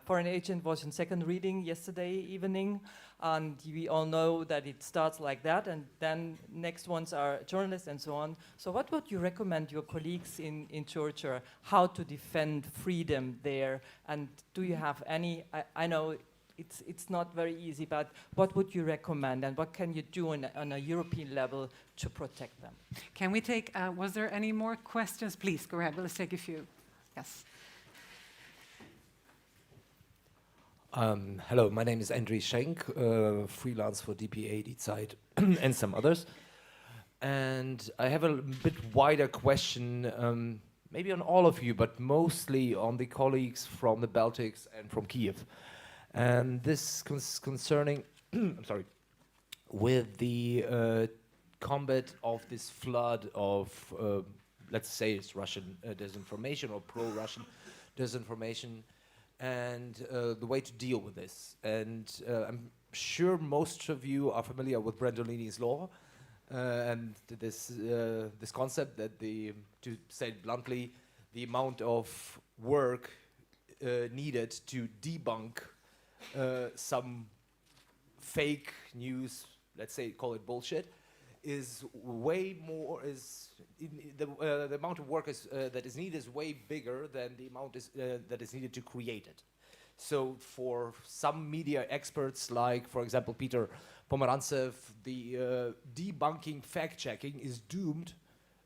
foreign agent was in second reading yesterday evening. And we all know that it starts like that, and then next ones are journalists and so on. So what would you recommend your colleagues in Georgia, how to defend freedom there? And do you have any, I know it's not very easy, but what would you recommend, and what can you do on a European level to protect them? Can we take, was there any more questions? Please, go ahead, let's take a few. Yes. Hello, my name is Andriy Schenk, freelance for DPA, Die Zeit, and some others. And I have a bit wider question, maybe on all of you, but mostly on the colleagues from the Baltics and from Kiev. And this concerning, I'm sorry, with the combat of this flood of, let's say it's Russian disinformation or pro-Russian disinformation, and the way to deal with this. And I'm sure most of you are familiar with Brandolini's law and this concept that to say it bluntly, the amount of work needed to debunk some fake news, let's say, call it bullshit, is way more, the amount of work that is needed is way bigger than the amount that is needed to create it. So for some media experts, like, for example, Peter Pomerantsev, the debunking fact-checking is doomed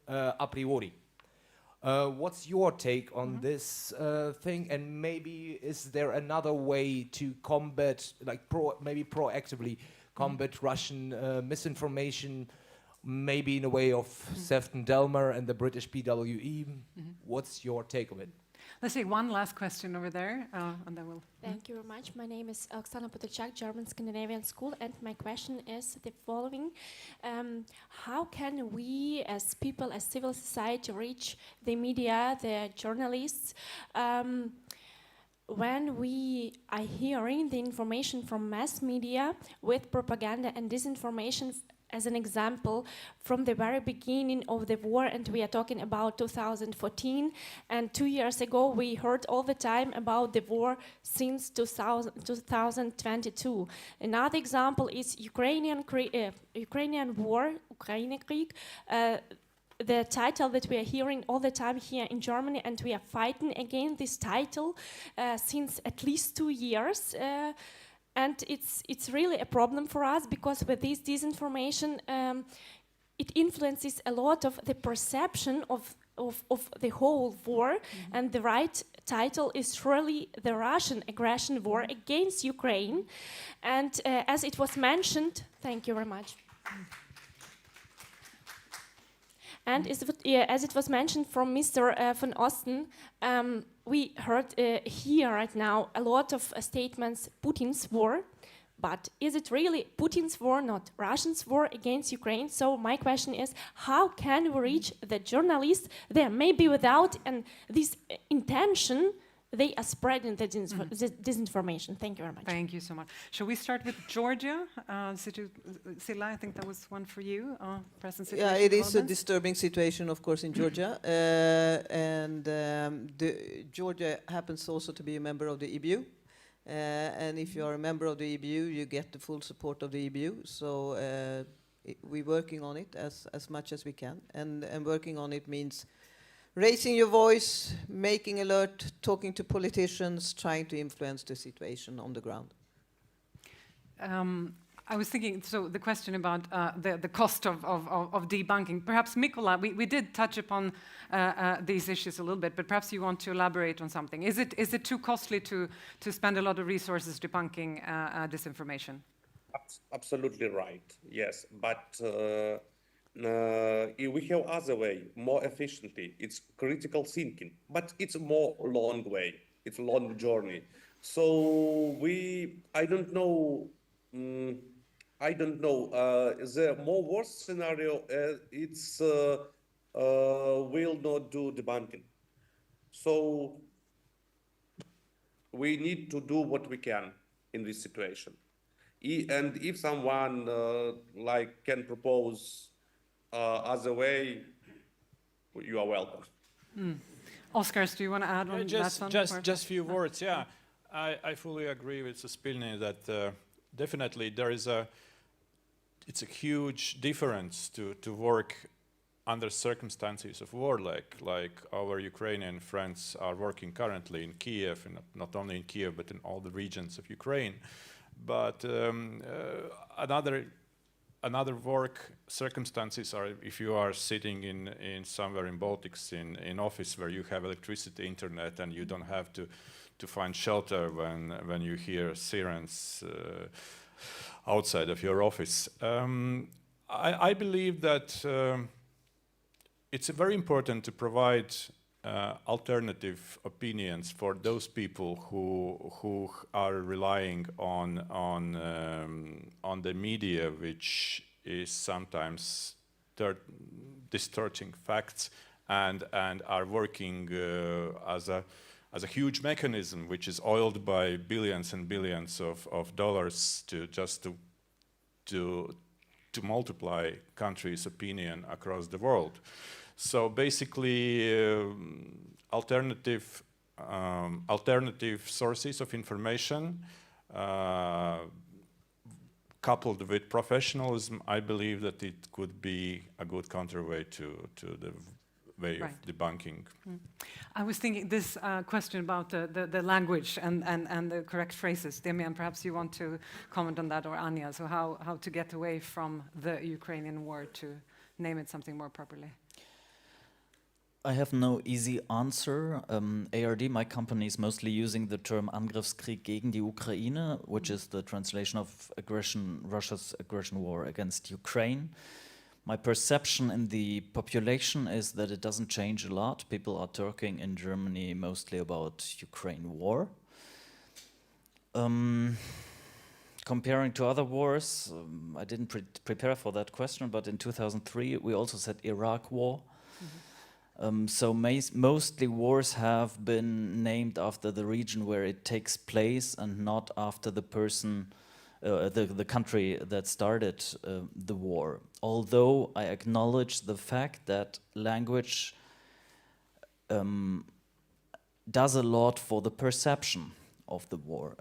a priori. What's your take on this thing? And maybe is there another way to combat, like maybe proactively combat Russian misinformation, maybe in a way of Sefton Delmer and the British PWE? What's your take on it? Let's take one last question over there, and then we'll... Thank you very much. My name is Oksana Potocak, German Scandinavian School, and my question is the following. How can we, as people, as civil society, reach the media, the journalists, when we are hearing the information from mass media with propaganda and disinformation, as an example, from the very beginning of the war, and we are talking about 2014, and 2 years ago we heard all the time about the war since 2022. Another example is Ukrainian war, Ukraine-Krieg, the title that we are hearing all the time here in Germany, and we are fighting against this title since at least 2 years. And it's really a problem for us, because with this disinformation, it influences a lot of the perception of the whole war. And the right title is surely the Russian aggression war against Ukraine. And as it was mentioned, thank you very much. And as it was mentioned from Mr. van Osten, we heard here right now a lot of statements, Putin's war, but is it really Putin's war, not Russia's war against Ukraine? So my question is, how can we reach the journalists there? Maybe without this intention, they are spreading the disinformation. Thank you very much. Thank you so much. Shall we start with Georgia? Cilla, I think that was one for you. Present situation. Yeah, it is a disturbing situation, of course, in Georgia. Georgia happens also to be a member of the EBU. And if you are a member of the EBU, you get the full support of the EBU. So we're working on it as much as we can. And working on it means raising your voice, making alert, talking to politicians, trying to influence the situation on the ground. I was thinking, so the question about the cost of debunking. Perhaps, Mykola, we did touch upon these issues a little bit, but perhaps you want to elaborate on something. Is it too costly to spend a lot of resources debunking disinformation? Absolutely right, yes. But we have other way, more efficiently. It's critical thinking, but it's a more long way. It's a long journey. So I don't know. The more worst scenario, it's will not do debunking. So we need to do what we can in this situation. And if someone can propose other way, you are welcome. Oskars, do you want to add on that one? Just few words, yeah. I fully agree with Suspilne that definitely it's a huge difference to work under circumstances of war like our Ukrainian friends are working currently in Kiev, and not only in Kiev but in all the regions of Ukraine. But another work circumstances are if you are sitting in somewhere in Baltics in office where you have electricity, internet, and you don't have to find shelter when you hear sirens outside of your office. I believe that it's very important to provide alternative opinions for those people who are relying on the media, which is sometimes distorting facts and are working as a huge mechanism which is oiled by billions and billions of dollars to multiply countries' opinion across the world. So basically, alternative sources of information coupled with professionalism, I believe that it could be a good counterweight to the way of debunking. I was thinking this question about the language and the correct phrases. Demian, perhaps you want to comment on that, or Anja, so how to get away from the Ukrainian war to name it something more properly? I have no easy answer. ARD, my company, is mostly using the term Angriffskrieg gegen die Ukraine, which is the translation of Russia's aggression war against Ukraine. My perception in the population is that it doesn't change a lot. People are talking in Germany mostly about Ukraine war. Comparing to other wars, I didn't prepare for that question, but in 2003 we also said Iraq war. So mostly wars have been named after the region where it takes place and not after the person, the country that started the war. Although I acknowledge the fact that language does a lot for the perception of the war.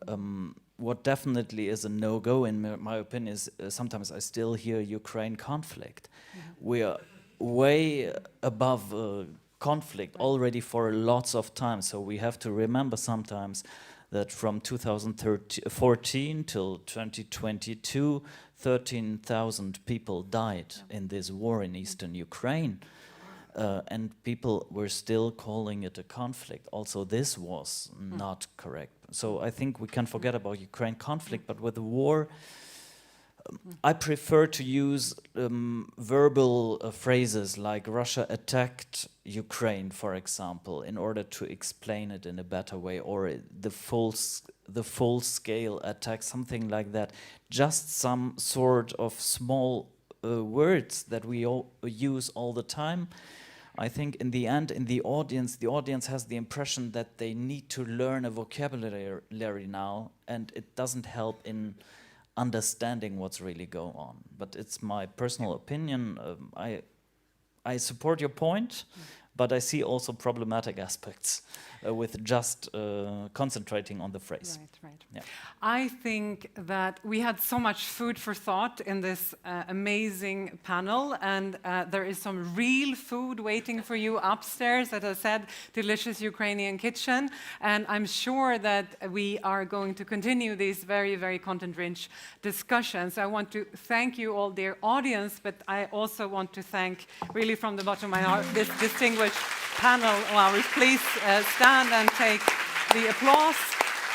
What definitely is a no-go in my opinion is sometimes I still hear Ukraine conflict. We are way above conflict already for lots of time, so we have to remember sometimes that from 2014 till 2022, 13,000 people died in this war in eastern Ukraine, and people were still calling it a conflict. Also, this was not correct. So I think we can forget about Ukraine conflict, but with the war, I prefer to use verbal phrases like Russia attacked Ukraine, for example, in order to explain it in a better way, or the full-scale attack, something like that. Just some sort of small words that we all use all the time. I think in the end, in the audience has the impression that they need to learn a vocabulary now, and it doesn't help in understanding what's really going on. But it's my personal opinion. I support your point, but I see also problematic aspects with just concentrating on the phrase. Right. Yeah. I think that we had so much food for thought in this amazing panel, and there is some real food waiting for you upstairs. As I said, delicious Ukrainian kitchen, and I'm sure that we are going to continue these very, very content-rich discussions. I want to thank you all, dear audience, but I also want to thank, really from the bottom of my heart, this distinguished panel of ours. Please stand and take the applause.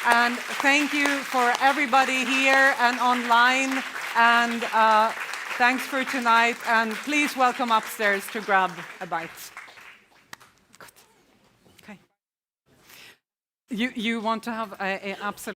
And thank you for everybody here and online. And thanks for tonight. And please welcome upstairs to grab a bite. Good. Okay. You want to have a absolute